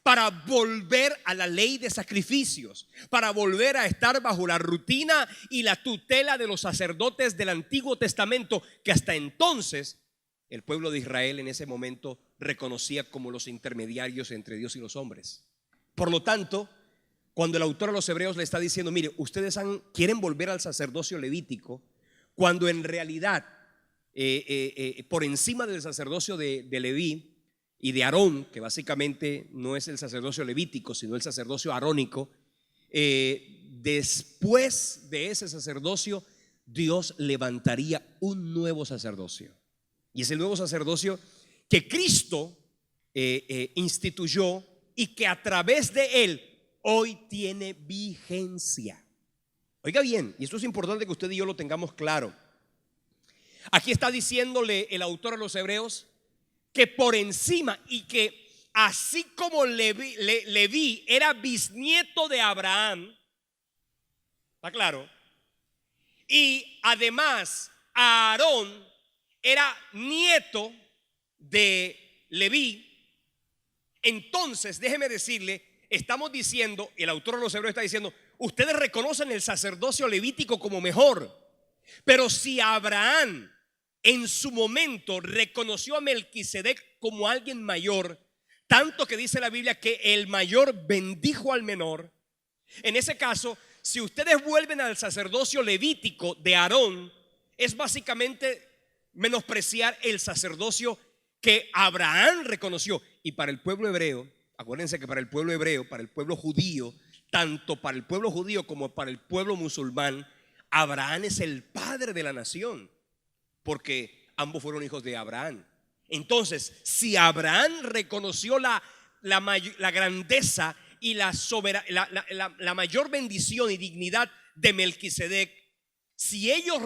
para volver a la ley de sacrificios, para volver a estar bajo la rutina y la tutela de los sacerdotes del Antiguo Testamento, que hasta entonces el pueblo de Israel en ese momento reconocía como los intermediarios entre Dios y los hombres. Por lo tanto, cuando el autor a los Hebreos le está diciendo, mire, ustedes quieren volver al sacerdocio levítico, cuando en realidad por encima del sacerdocio de Leví y de Aarón, que básicamente no es el sacerdocio levítico, sino el sacerdocio arónico, después de ese sacerdocio, Dios levantaría un nuevo sacerdocio. Y es el nuevo sacerdocio que Cristo instituyó y que a través de él hoy tiene vigencia. Oiga bien, y esto es importante que usted y yo lo tengamos claro. Aquí está diciéndole el autor a los Hebreos que por encima, y que así como Leví era bisnieto de Abraham, ¿está claro? Y además Aarón era nieto de Leví. Entonces, déjeme decirle, estamos diciendo, el autor de los Hebreos está diciendo, ustedes reconocen el sacerdocio levítico como mejor, pero si Abraham en su momento reconoció a Melquisedec como alguien mayor, tanto que dice la Biblia que el mayor bendijo al menor, en ese caso, si ustedes vuelven al sacerdocio levítico de Aarón, es básicamente menospreciar el sacerdocio que Abraham reconoció. Y para el pueblo hebreo, acuérdense que para el pueblo hebreo, para el pueblo judío, tanto para el pueblo judío como para el pueblo musulmán, Abraham es el padre de la nación, porque ambos fueron hijos de Abraham. Entonces, si Abraham reconoció la grandeza y la mayor bendición y dignidad de Melquisedec, si ellos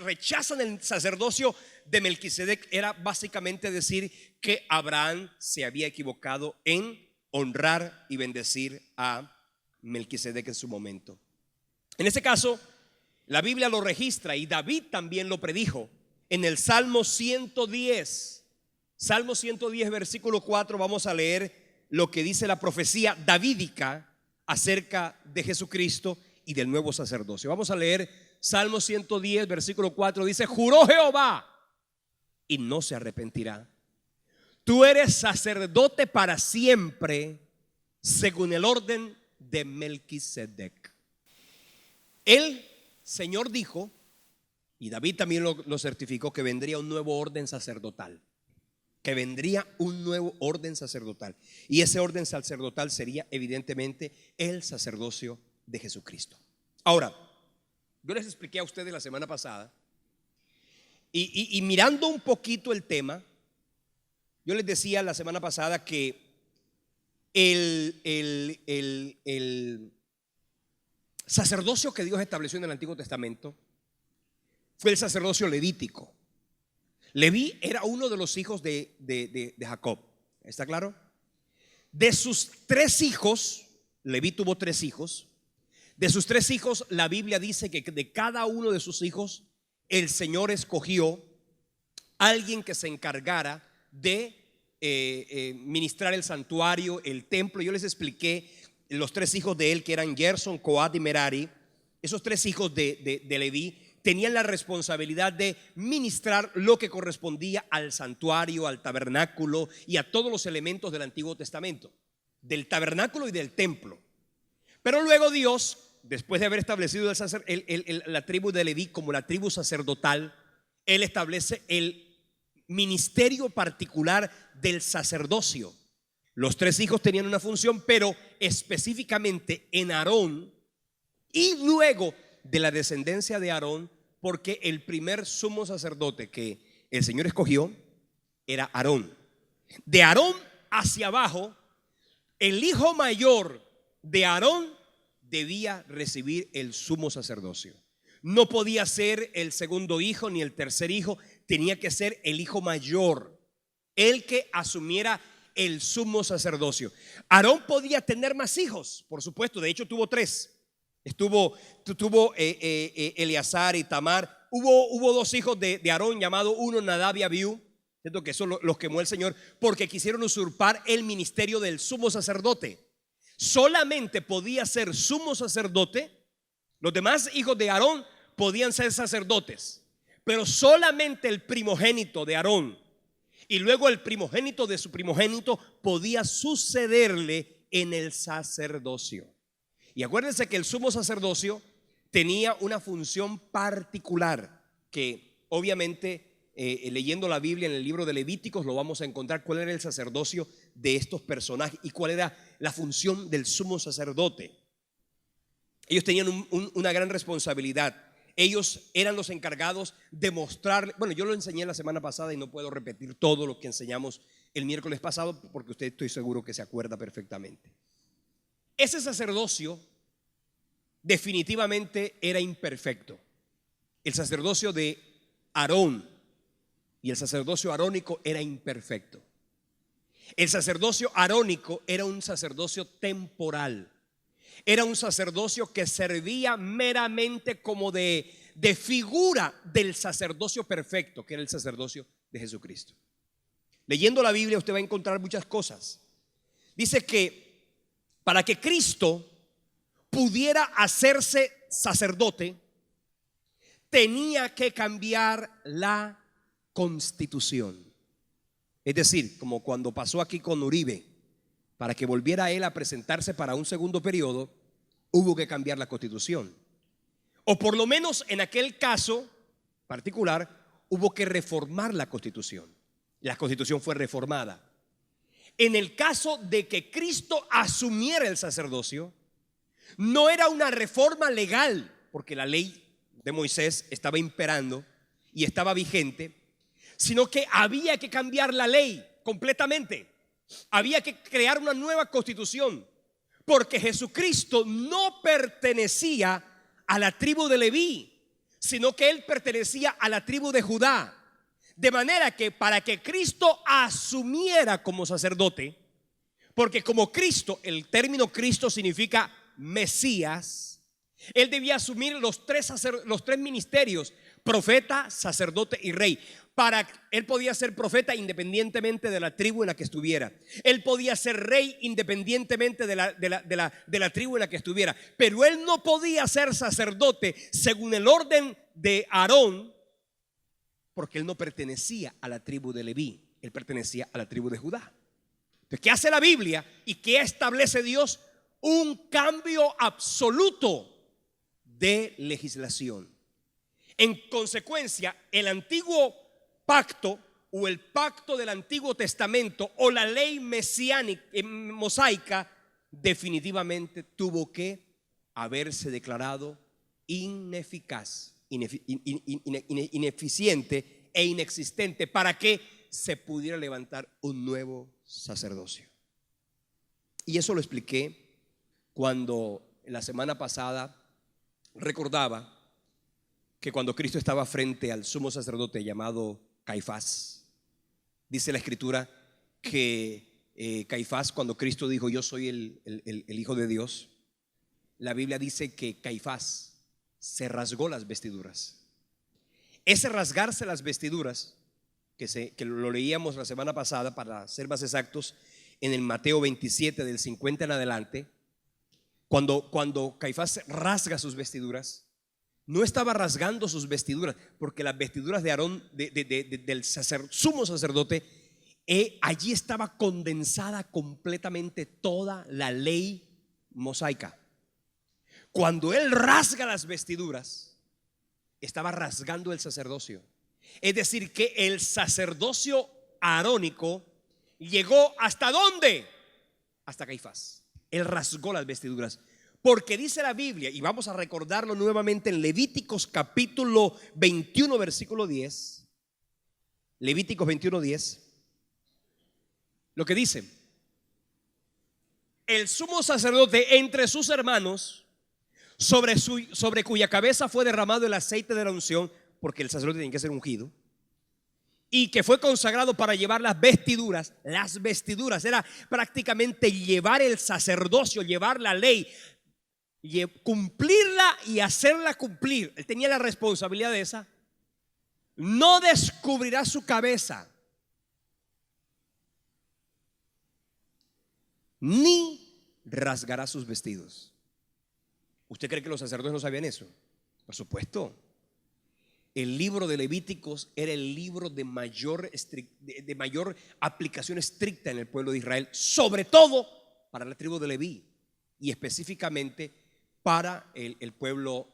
rechazan el sacerdocio de Melquisedec, era básicamente decir que Abraham se había equivocado en honrar y bendecir a Melquisedec en su momento. En ese caso, la Biblia lo registra y David también lo predijo en el Salmo 110. Salmo 110, versículo 4, vamos a leer lo que dice la profecía davídica acerca de Jesucristo y del nuevo sacerdocio. Vamos a leer Salmo 110, versículo 4, dice: juró Jehová y no se arrepentirá. Tú eres sacerdote para siempre, según el orden de Melquisedec. El Señor dijo, y David también lo certificó, que vendría un nuevo orden sacerdotal. Que vendría un nuevo orden sacerdotal. Y ese orden sacerdotal sería evidentemente el sacerdocio de Jesucristo. Ahora, yo les expliqué a ustedes la semana pasada, y mirando un poquito el tema, yo les decía la semana pasada que el sacerdocio que Dios estableció en el Antiguo Testamento fue el sacerdocio levítico. Leví era uno de los hijos de Jacob. ¿Está claro? De sus 3 hijos, Leví tuvo 3 hijos. De sus 3 hijos, la Biblia dice que de cada uno de sus hijos, el Señor escogió alguien que se encargara de ministrar el santuario, el templo. Yo les expliqué los 3 hijos de él, que eran Gerson, Coat y Merari. Esos 3 hijos de Leví tenían la responsabilidad de ministrar lo que correspondía al santuario, al tabernáculo y a todos los elementos del Antiguo Testamento, del tabernáculo y del templo. Pero luego Dios, después de haber establecido la tribu de Leví como la tribu sacerdotal, Él establece el ministerio particular del sacerdocio. Los 3 hijos tenían una función, pero específicamente en Aarón y luego de la descendencia de Aarón, porque el primer sumo sacerdote que el Señor escogió era Aarón. De Aarón hacia abajo, el hijo mayor de Aarón debía recibir el sumo sacerdocio. No podía ser el segundo hijo ni el tercer hijo, tenía que ser el hijo mayor, el que asumiera el sumo sacerdocio. Aarón podía tener más hijos, por supuesto, de hecho tuvo 3. Tuvo Eleazar y Tamar. Hubo 2 hijos de Aarón, llamado uno Nadab y Abiú, ¿cierto? Que son los quemó el Señor porque quisieron usurpar el ministerio del sumo sacerdote. Solamente podía ser sumo sacerdote. Los demás hijos de Aarón podían ser sacerdotes, pero solamente el primogénito de Aarón y luego el primogénito de su primogénito podía sucederle en el sacerdocio. Y acuérdense que el sumo sacerdocio tenía una función particular que obviamente leyendo la Biblia en el libro de Levíticos lo vamos a encontrar cuál era el sacerdocio de estos personajes y cuál era la función del sumo sacerdote. Ellos tenían una gran responsabilidad. Ellos eran los encargados de mostrar, bueno, yo lo enseñé la semana pasada y no puedo repetir todo lo que enseñamos el miércoles pasado porque usted estoy seguro que se acuerda perfectamente. Ese sacerdocio definitivamente era imperfecto. El sacerdocio de Aarón y el sacerdocio arónico era imperfecto. El sacerdocio arónico era un sacerdocio temporal. Era un sacerdocio que servía meramente como de figura del sacerdocio perfecto, que era el sacerdocio de Jesucristo. Leyendo la Biblia usted va a encontrar muchas cosas. Dice que para que Cristo pudiera hacerse sacerdote, tenía que cambiar la constitución. Es decir, como cuando pasó aquí con Uribe, para que volviera él a presentarse para un segundo periodo, hubo que cambiar la constitución. O por lo menos en aquel caso particular, hubo que reformar la constitución. La constitución fue reformada. En el caso de que Cristo asumiera el sacerdocio, no era una reforma legal, porque la ley de Moisés estaba imperando y estaba vigente, sino que había que cambiar la ley completamente. Había que crear una nueva constitución, porque Jesucristo no pertenecía a la tribu de Leví, sino que él pertenecía a la tribu de Judá. De manera que para que Cristo asumiera como sacerdote, porque como Cristo, el término Cristo significa Mesías, él debía asumir los tres ministerios: profeta, sacerdote y rey. Él podía ser profeta independientemente de la tribu en la que estuviera. Él podía ser rey independientemente de la tribu en la que estuviera. Pero él no podía ser sacerdote según el orden de Aarón, porque él no pertenecía a la tribu de Leví, él pertenecía a la tribu de Judá. Entonces, ¿qué hace la Biblia y qué establece Dios? Un cambio absoluto de legislación. En consecuencia, el antiguo pacto o el pacto del Antiguo Testamento o la ley mesiánica, mosaica, definitivamente tuvo que haberse declarado ineficaz, ineficiente e inexistente para que se pudiera levantar un nuevo sacerdocio. Y eso lo expliqué cuando la semana pasada recordaba que cuando Cristo estaba frente al sumo sacerdote llamado Caifás, dice la Escritura que Caifás, cuando Cristo dijo yo soy el Hijo de Dios, la Biblia dice que Caifás se rasgó las vestiduras. Ese rasgarse las vestiduras, que lo leíamos la semana pasada, para ser más exactos, en el Mateo 27 del 50 en adelante, cuando Caifás rasga sus vestiduras, no estaba rasgando sus vestiduras, porque las vestiduras de Aarón, del sumo sacerdote, allí estaba condensada completamente toda la ley mosaica. Cuando él rasga las vestiduras, estaba rasgando el sacerdocio. Es decir, que el sacerdocio arónico llegó ¿hasta dónde? Hasta Caifás. Él rasgó las vestiduras. Porque dice la Biblia, y vamos a recordarlo nuevamente en Levíticos capítulo 21 versículo 10, Levíticos 21, 10, lo que dice: el sumo sacerdote entre sus hermanos, sobre cuya cabeza fue derramado el aceite de la unción, porque el sacerdote tiene que ser ungido, y que fue consagrado para llevar las vestiduras era prácticamente llevar el sacerdocio, llevar la ley, cumplirla y hacerla cumplir. Él tenía la responsabilidad de esa. No descubrirá su cabeza, ni rasgará sus vestidos. ¿Usted cree que los sacerdotes no sabían eso? Por supuesto. El libro de Levíticos era el libro de mayor aplicación estricta en el pueblo de Israel, sobre todo para la tribu de Leví y específicamente para el pueblo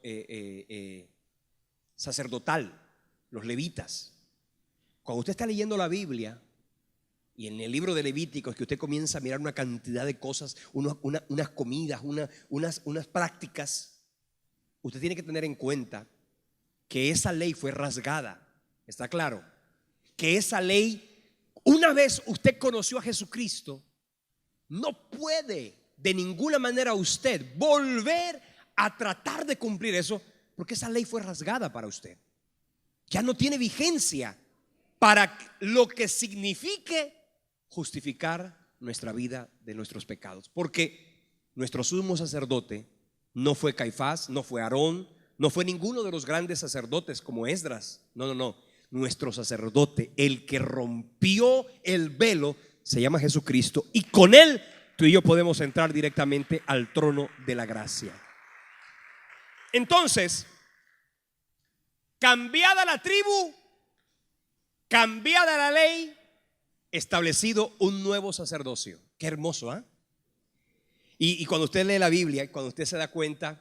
sacerdotal, los levitas. Cuando usted está leyendo la Biblia y en el libro de Levíticos, que usted comienza a mirar una cantidad de cosas, unas comidas, unas prácticas, usted tiene que tener en cuenta que esa ley fue rasgada. ¿Está claro? Que esa ley, una vez usted conoció a Jesucristo, no puede de ninguna manera usted volver a tratar de cumplir eso, porque esa ley fue rasgada para usted. Ya no tiene vigencia para lo que signifique justificar nuestra vida de nuestros pecados. Porque nuestro sumo sacerdote no fue Caifás, no fue Aarón, no fue ninguno de los grandes sacerdotes como Esdras. No. Nuestro sacerdote, el que rompió el velo, se llama Jesucristo, y con él tú y yo podemos entrar directamente al trono de la gracia. Entonces, cambiada la tribu, cambiada la ley, establecido un nuevo sacerdocio. Qué hermoso, ¿eh? Y cuando usted lee la Biblia, cuando usted se da cuenta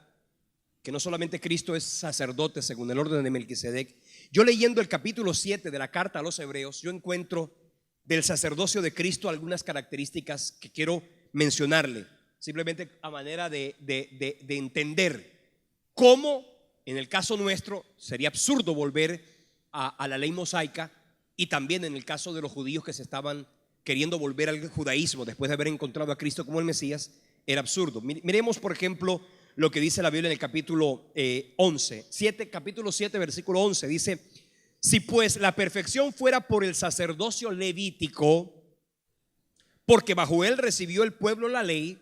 que no solamente Cristo es sacerdote según el orden de Melquisedec, yo leyendo el capítulo 7 de la carta a los Hebreos, yo encuentro del sacerdocio de Cristo algunas características que quiero mencionarle, simplemente a manera de entender cómo en el caso nuestro sería absurdo volver a la ley mosaica, y también en el caso de los judíos que se estaban queriendo volver al judaísmo después de haber encontrado a Cristo como el Mesías, era absurdo. Miremos por ejemplo lo que dice la Biblia en el capítulo 11, capítulo 7 versículo 11, dice: si pues la perfección fuera por el sacerdocio levítico, porque bajo él recibió el pueblo la ley,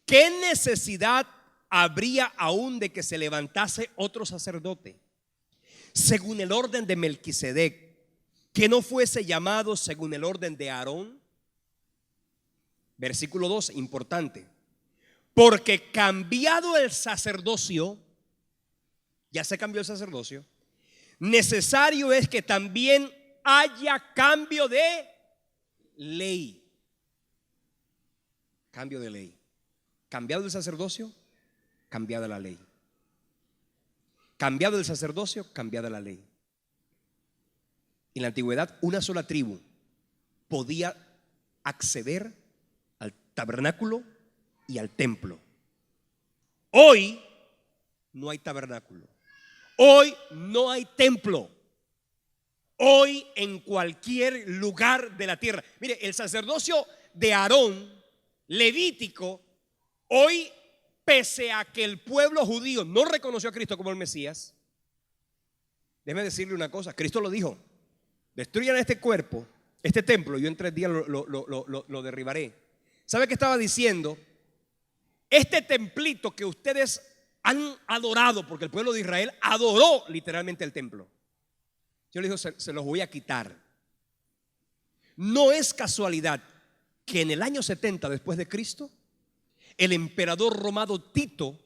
¿qué necesidad habría aún de que se levantase otro sacerdote según el orden de Melquisedec, que no fuese llamado según el orden de Aarón? Versículo 2, importante: porque cambiado el sacerdocio, ya se cambió el sacerdocio, necesario es que también haya cambio de ley. Cambio de ley. Cambiado el sacerdocio, cambiada la ley. Cambiado el sacerdocio, cambiada la ley. En la antigüedad, una sola tribu podía acceder al tabernáculo y al templo. Hoy no hay tabernáculo. Hoy no hay templo. Hoy en cualquier lugar de la tierra. Mire, el sacerdocio de Aarón, levítico, hoy, pese a que el pueblo judío no reconoció a Cristo como el Mesías, Déjeme decirle una cosa, Cristo lo dijo: destruyan este cuerpo, este templo, yo en 3 días lo derribaré. ¿Sabe qué estaba diciendo? Este templito que ustedes han adorado, porque el pueblo de Israel adoró literalmente el templo, yo le digo, se los voy a quitar. No es casualidad que en el año 70 después de Cristo, el emperador romano Tito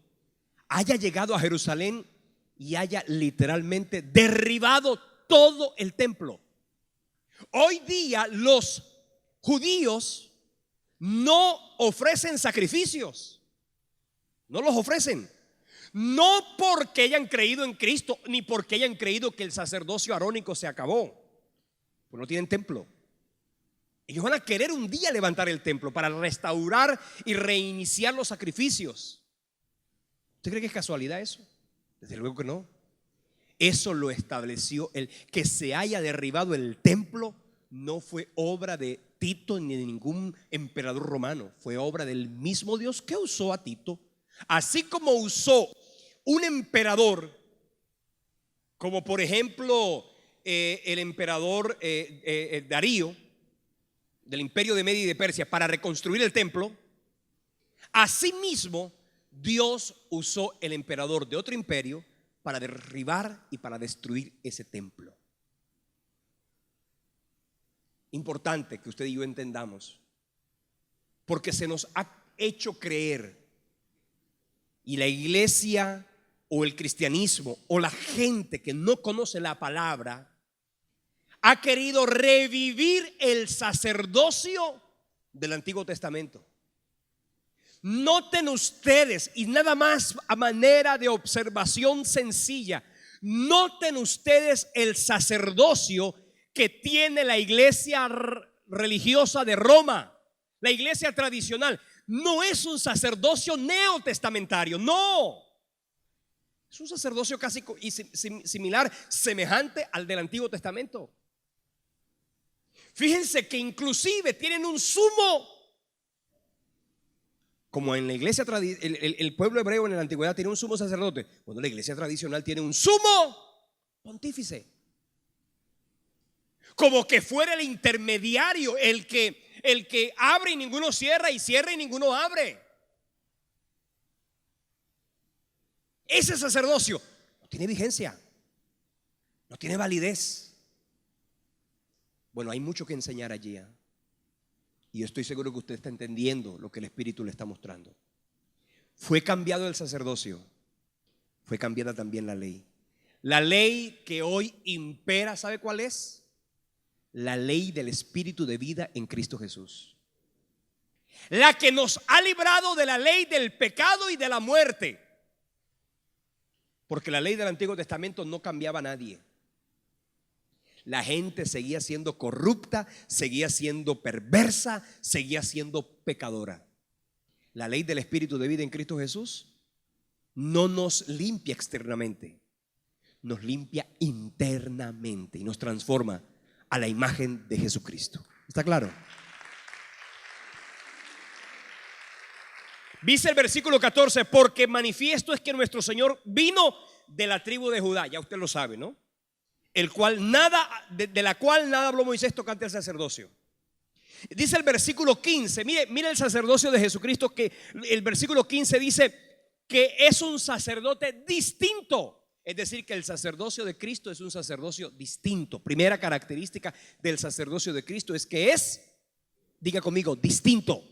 haya llegado a Jerusalén y haya literalmente derribado todo el templo. Hoy día los judíos no ofrecen sacrificios, no los ofrecen. No porque hayan creído en Cristo, ni porque hayan creído que el sacerdocio arónico se acabó, pues no tienen templo. Ellos van a querer un día levantar el templo para restaurar y reiniciar los sacrificios. ¿Usted cree que es casualidad eso? Desde luego que no. Eso lo estableció el que se haya derribado el templo. No fue obra de Tito ni de ningún emperador romano. Fue obra del mismo Dios que usó a Tito. Así como usó un emperador, como por ejemplo el emperador Darío del imperio de Media y de Persia, para reconstruir el templo, asimismo Dios usó el emperador de otro imperio para derribar y para destruir ese templo. Importante que usted y yo entendamos, porque se nos ha hecho creer, y la iglesia o el cristianismo o la gente que no conoce la palabra ha querido revivir el sacerdocio del Antiguo Testamento. Noten ustedes, y nada más a manera de observación sencilla, noten ustedes el sacerdocio que tiene la iglesia religiosa de Roma, la iglesia tradicional. No es un sacerdocio neotestamentario, no. Es un sacerdocio casi similar, semejante al del Antiguo Testamento. Fíjense que inclusive tienen un sumo, como en la iglesia el pueblo hebreo en la antigüedad tiene un sumo sacerdote. Bueno, la iglesia tradicional tiene un sumo pontífice, como que fuera el intermediario, el que abre y ninguno cierra, y cierra y ninguno abre. Ese sacerdocio no tiene vigencia, no tiene validez. Bueno, hay mucho que enseñar allí, y yo estoy seguro que usted está entendiendo lo que el Espíritu le está mostrando. Fue cambiado el sacerdocio, fue cambiada también la ley. La ley que hoy impera, ¿sabe cuál es? La ley del Espíritu de vida en Cristo Jesús, la que nos ha librado de la ley del pecado y de la muerte. Porque la ley del Antiguo Testamento no cambiaba a nadie. La gente seguía siendo corrupta, seguía siendo perversa, seguía siendo pecadora. La ley del Espíritu de vida en Cristo Jesús no nos limpia externamente, nos limpia internamente y nos transforma a la imagen de Jesucristo. ¿Está claro? Dice el versículo 14: porque manifiesto es que nuestro Señor vino de la tribu de Judá. Ya usted lo sabe, ¿no? De la cual nada habló Moisés tocante al sacerdocio. Dice el versículo 15, mire el sacerdocio de Jesucristo, que el versículo 15 dice que es un sacerdote distinto. Es decir, que el sacerdocio de Cristo es un sacerdocio distinto. Primera característica del sacerdocio de Cristo es que es, diga conmigo, distinto.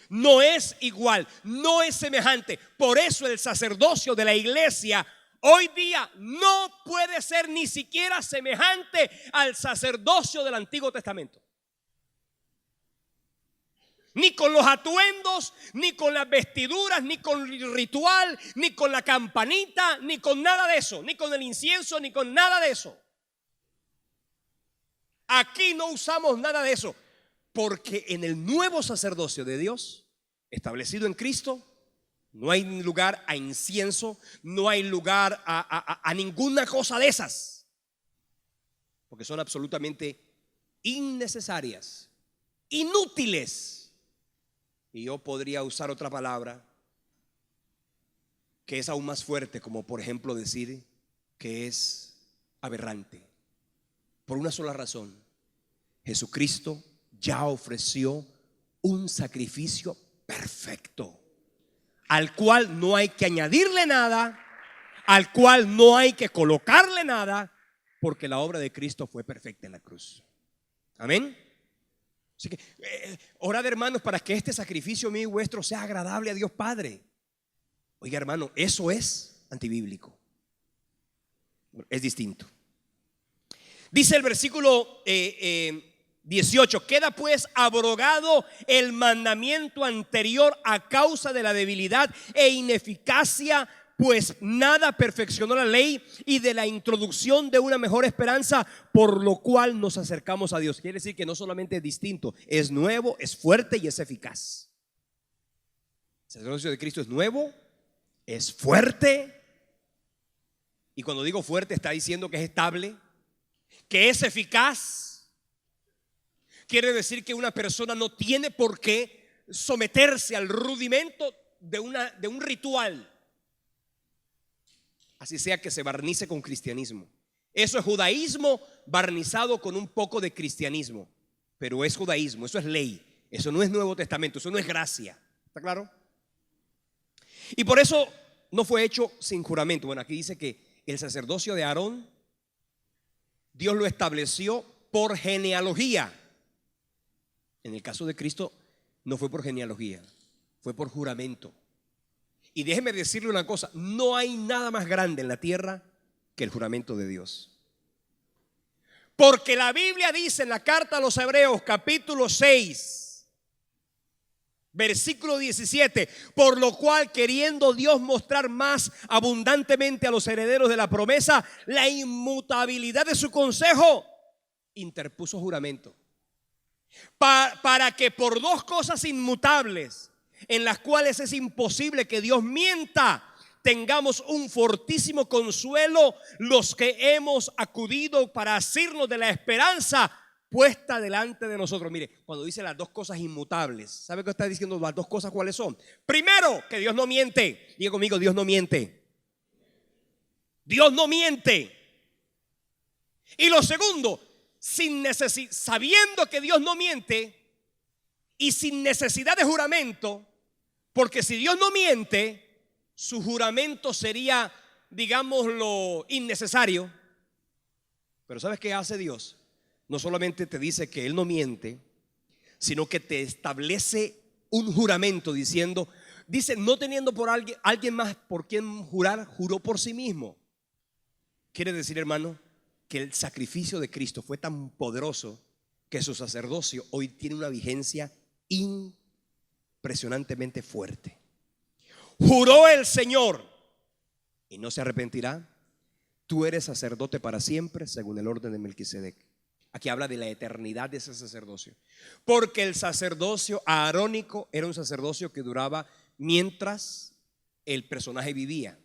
No es igual, no es semejante. Por eso el sacerdocio de la iglesia hoy día no puede ser ni siquiera semejante al sacerdocio del Antiguo Testamento. Ni con los atuendos, ni con las vestiduras, ni con el ritual, ni con la campanita, ni con nada de eso, ni con el incienso, ni con nada de eso. Aquí no usamos nada de eso, porque en el nuevo sacerdocio de Dios, establecido en Cristo, no hay lugar a incienso, no hay lugar a ninguna cosa de esas, porque son absolutamente innecesarias, inútiles. Y yo podría usar otra palabra que es aún más fuerte, como por ejemplo decir que es aberrante. Por una sola razón: Jesucristo ya ofreció un sacrificio perfecto, al cual no hay que añadirle nada, al cual no hay que colocarle nada, porque la obra de Cristo fue perfecta en la cruz. Amén. Así que orad, hermanos, para que este sacrificio mío y vuestro sea agradable a Dios Padre. Oiga, hermano, eso es antibíblico. Es distinto. Dice el versículo 18: queda pues abrogado el mandamiento anterior a causa de la debilidad e ineficacia, pues nada perfeccionó la ley, y de la introducción de una mejor esperanza, por lo cual nos acercamos a Dios. Quiere decir que no solamente es distinto, es nuevo, es fuerte y es eficaz. El sacerdocio de Cristo es nuevo, es fuerte, y cuando digo fuerte está diciendo que es estable, que es eficaz. Quiere decir que una persona no tiene por qué someterse al rudimento de un ritual, así sea que se barnice con cristianismo. Eso es judaísmo barnizado con un poco de cristianismo, pero es judaísmo, eso es ley, eso no es Nuevo Testamento, eso no es gracia. ¿Está claro? Y por eso no fue hecho sin juramento. Bueno, aquí dice que el sacerdocio de Aarón, Dios lo estableció por genealogía. En el caso de Cristo no fue por genealogía, fue por juramento. Y déjeme decirle una cosa: no hay nada más grande en la tierra que el juramento de Dios. Porque la Biblia dice en la carta a los Hebreos, capítulo 6, versículo 17: por lo cual, queriendo Dios mostrar más abundantemente a los herederos de la promesa la inmutabilidad de su consejo, interpuso juramento, para que por dos cosas inmutables, en las cuales es imposible que Dios mienta, tengamos un fortísimo consuelo los que hemos acudido para asirnos de la esperanza puesta delante de nosotros. Mire, cuando dice las dos cosas inmutables, ¿sabe qué está diciendo? Las dos cosas, ¿cuáles son? Primero, que Dios no miente. Diga conmigo: Dios no miente. Dios no miente. Y lo segundo, sabiendo que Dios no miente y sin necesidad de juramento, porque si Dios no miente, su juramento sería, digámoslo, innecesario. Pero ¿sabes qué hace Dios? No solamente te dice que Él no miente, sino que te establece un juramento diciendo, dice, no teniendo por alguien más por quien jurar, juró por sí mismo. Quiere decir, hermano, que el sacrificio de Cristo fue tan poderoso que su sacerdocio hoy tiene una vigencia impresionantemente fuerte. Juró el Señor y no se arrepentirá: tú eres sacerdote para siempre, según el orden de Melquisedec. Aquí habla de la eternidad de ese sacerdocio, porque el sacerdocio aarónico era un sacerdocio que duraba mientras el personaje vivía.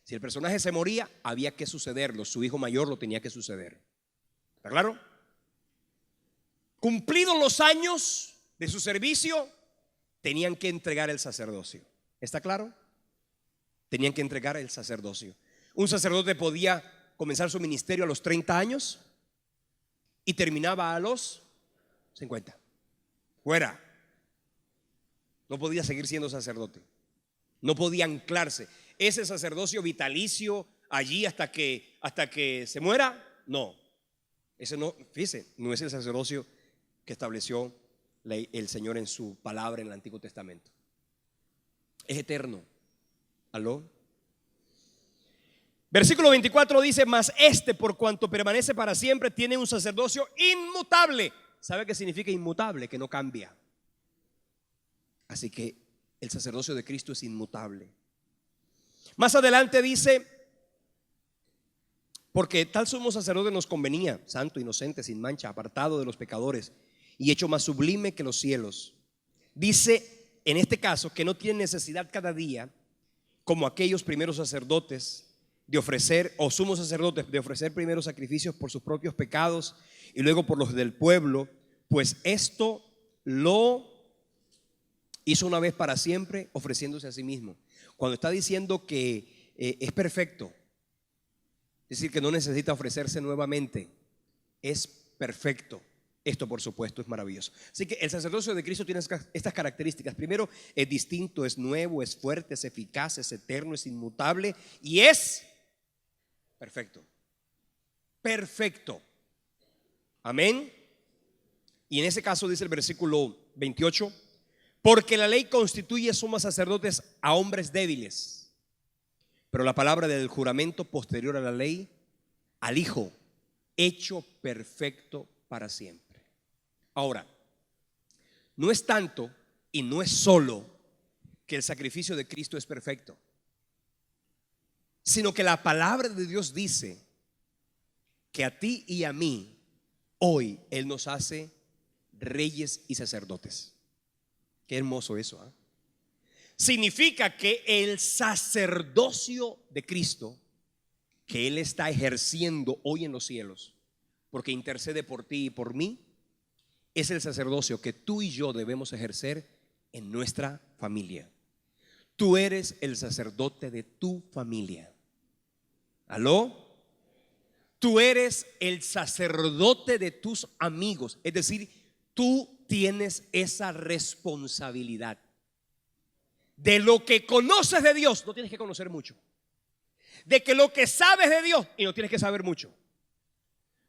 Si el personaje se moría, había que sucederlo, su hijo mayor lo tenía que suceder. ¿Está claro? Cumplidos los años de su servicio, tenían que entregar el sacerdocio. ¿Está claro? Tenían que entregar el sacerdocio. Un sacerdote podía comenzar su ministerio a los 30 años y terminaba a los 50. Fuera. No podía seguir siendo sacerdote. No podía anclarse. Ese sacerdocio vitalicio allí hasta que se muera, no. Ese no, fíjese, no es el sacerdocio que estableció el Señor en su palabra en el Antiguo Testamento. Es eterno. ¿Aló? Versículo 24 dice: mas por cuanto permanece para siempre, tiene un sacerdocio inmutable. ¿Sabe qué significa inmutable? Que no cambia. Así que el sacerdocio de Cristo es inmutable. Más adelante dice: porque tal sumo sacerdote nos convenía, santo, inocente, sin mancha, apartado de los pecadores y hecho más sublime que los cielos. Dice en este caso que no tiene necesidad cada día, como aquellos primeros sacerdotes, de ofrecer, o sumos sacerdotes, de ofrecer primero sacrificios por sus propios pecados y luego por los del pueblo, pues esto lo hizo una vez para siempre, ofreciéndose a sí mismo. Cuando está diciendo que es perfecto, Es decir, que no necesita ofrecerse nuevamente. Es perfecto. Esto, por supuesto, es maravilloso. Así que el sacerdocio de Cristo tiene estas características. Primero, es distinto, es nuevo, es fuerte, es eficaz, es eterno, es inmutable y es perfecto. Perfecto. Amén. Y en ese caso dice el versículo 28, porque la ley constituye sumos sacerdotes a hombres débiles, pero la palabra del juramento posterior a la ley, al Hijo, hecho perfecto para siempre. Ahora, no es tanto y no es solo que el sacrificio de Cristo es perfecto, sino que la palabra de Dios dice que a ti y a mí hoy Él nos hace reyes y sacerdotes. Qué hermoso eso, ¿eh? Significa que el sacerdocio de Cristo que Él está ejerciendo hoy en los cielos, porque intercede por ti y por mí, es el sacerdocio que tú y yo debemos ejercer en nuestra familia. Tú eres el sacerdote de tu familia. ¿Aló? Tú eres el sacerdote de tus amigos. Es decir, tú tienes esa responsabilidad. De lo que conoces de Dios, no tienes que conocer mucho. De que lo que sabes de Dios, y no tienes que saber mucho,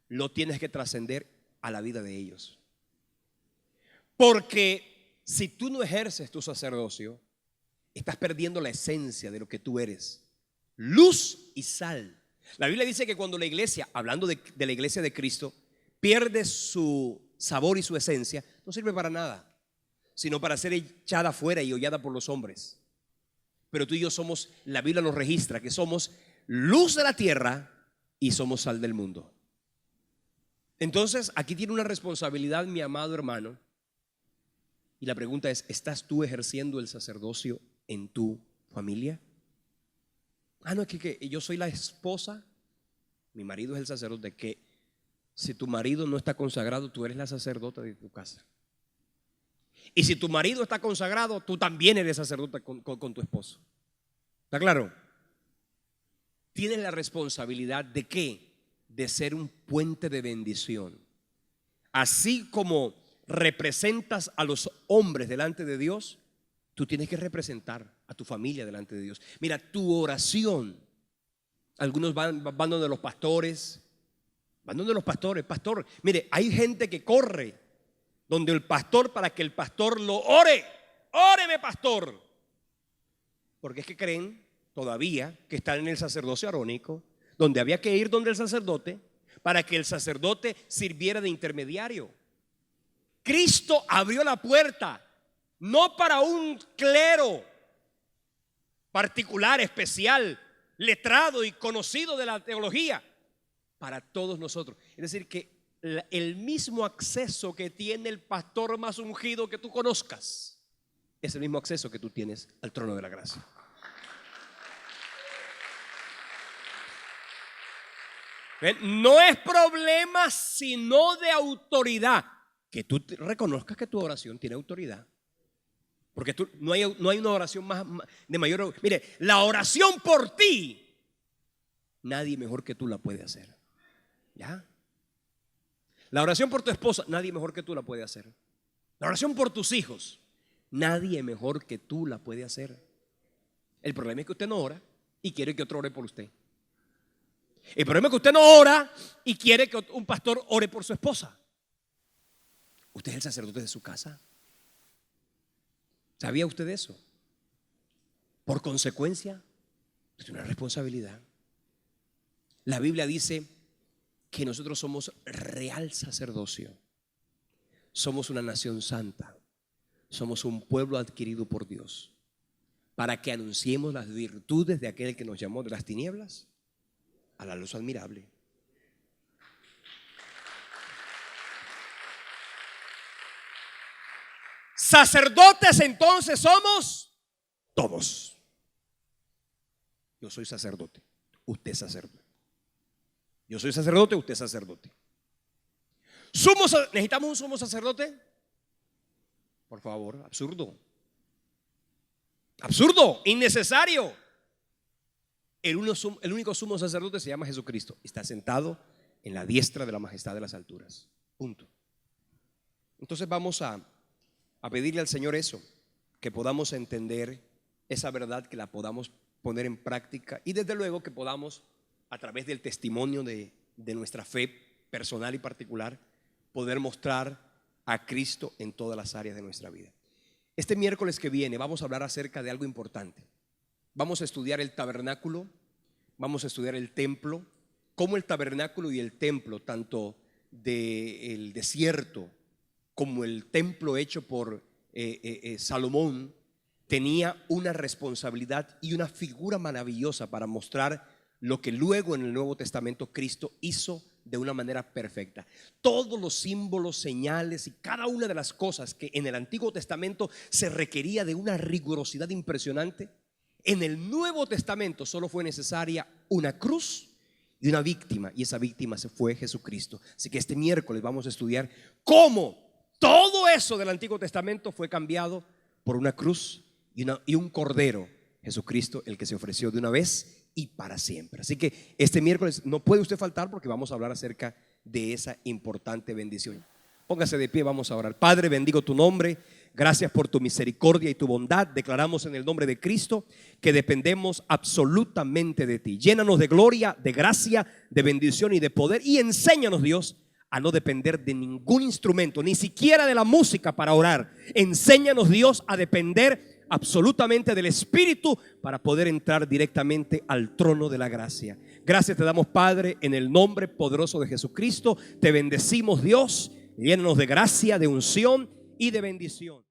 lo tienes que trascender a la vida de ellos. Porque si tú no ejerces tu sacerdocio, estás perdiendo la esencia de lo que tú eres. Luz y sal. La Biblia dice que cuando la iglesia, hablando de la iglesia de Cristo, pierde su sabor y su esencia, no sirve para nada, sino para ser echada afuera y hollada por los hombres. Pero tú y yo somos, la Biblia nos registra que somos luz de la tierra y somos sal del mundo. Entonces aquí tiene una responsabilidad mi amado hermano. Y la pregunta es, ¿estás tú ejerciendo el sacerdocio en tu familia? No, es que yo soy la esposa, mi marido es el sacerdote. Que si tu marido no está consagrado, tú eres la sacerdota de tu casa. Y si tu marido está consagrado, tú también eres sacerdote con tu esposo. ¿Está claro? Tienes la responsabilidad de ¿qué? De ser un puente de bendición. Así como representas a los hombres delante de Dios, tú tienes que representar a tu familia delante de Dios. Mira, tu oración. Algunos van donde los pastores. Van donde los pastores. Pastor, mire, hay gente que corre donde el pastor para que el pastor lo ore. Óreme, pastor. Porque es que creen todavía que están en el sacerdocio arónico, donde había que ir donde el sacerdote para que el sacerdote sirviera de intermediario. Cristo abrió la puerta, no para un clero particular, especial, letrado y conocido de la teología, para todos nosotros. Es decir, que el mismo acceso que tiene el pastor más ungido que tú conozcas es el mismo acceso que tú tienes al trono de la gracia. No es problema sino de autoridad. Que tú reconozcas que tu oración tiene autoridad. Porque no hay una oración más de mayor. Mire, la oración por ti, nadie mejor que tú la puede hacer. ¿Ya? La oración por tu esposa, nadie mejor que tú la puede hacer. La oración por tus hijos, nadie mejor que tú la puede hacer. El problema es que usted no ora y quiere que otro ore por usted. El problema es que usted no ora y quiere que un pastor ore por su esposa. Usted es el sacerdote de su casa. ¿Sabía usted eso? Por consecuencia, es una responsabilidad. La Biblia dice que nosotros somos real sacerdocio. Somos una nación santa. Somos un pueblo adquirido por Dios, para que anunciemos las virtudes de aquel que nos llamó de las tinieblas a la luz admirable. Sacerdotes entonces somos todos. Yo soy sacerdote, usted es sacerdote. Yo soy sacerdote, usted es sacerdote. ¿Necesitamos un sumo sacerdote? Por favor, absurdo. Absurdo, innecesario. el único sumo sacerdote se llama Jesucristo. Está sentado en la diestra de la majestad de las alturas. Punto. Entonces vamos a pedirle al Señor eso, que podamos entender esa verdad, que la podamos poner en práctica y desde luego que podamos, a través del testimonio de nuestra fe personal y particular, poder mostrar a Cristo en todas las áreas de nuestra vida. Este miércoles que viene vamos a hablar acerca de algo importante. Vamos a estudiar el tabernáculo, vamos a estudiar el templo, cómo el tabernáculo y el templo, tanto del desierto como el templo hecho por Salomón, tenía una responsabilidad y una figura maravillosa para mostrar lo que luego en el Nuevo Testamento Cristo hizo de una manera perfecta. Todos los símbolos, señales y cada una de las cosas que en el Antiguo Testamento se requería de una rigurosidad impresionante, en el Nuevo Testamento solo fue necesaria una cruz y una víctima, y esa víctima se fue Jesucristo. Así que este miércoles vamos a estudiar cómo todo eso del Antiguo Testamento fue cambiado por una cruz y un cordero, Jesucristo, el que se ofreció de una vez y para siempre. Así que este miércoles no puede usted faltar, porque vamos a hablar acerca de esa importante bendición. Póngase de pie, vamos a orar. Padre, bendigo tu nombre. Gracias por tu misericordia y tu bondad. Declaramos en el nombre de Cristo que dependemos absolutamente de ti. Llénanos de gloria, de gracia, de bendición y de poder, y enséñanos, Dios, a no depender de ningún instrumento, ni siquiera de la música para orar. Enséñanos, Dios, a depender absolutamente del Espíritu para poder entrar directamente al trono de la gracia. Gracias te damos, Padre, en el nombre poderoso de Jesucristo. Te bendecimos, Dios. Llénanos de gracia, de unción y de bendición.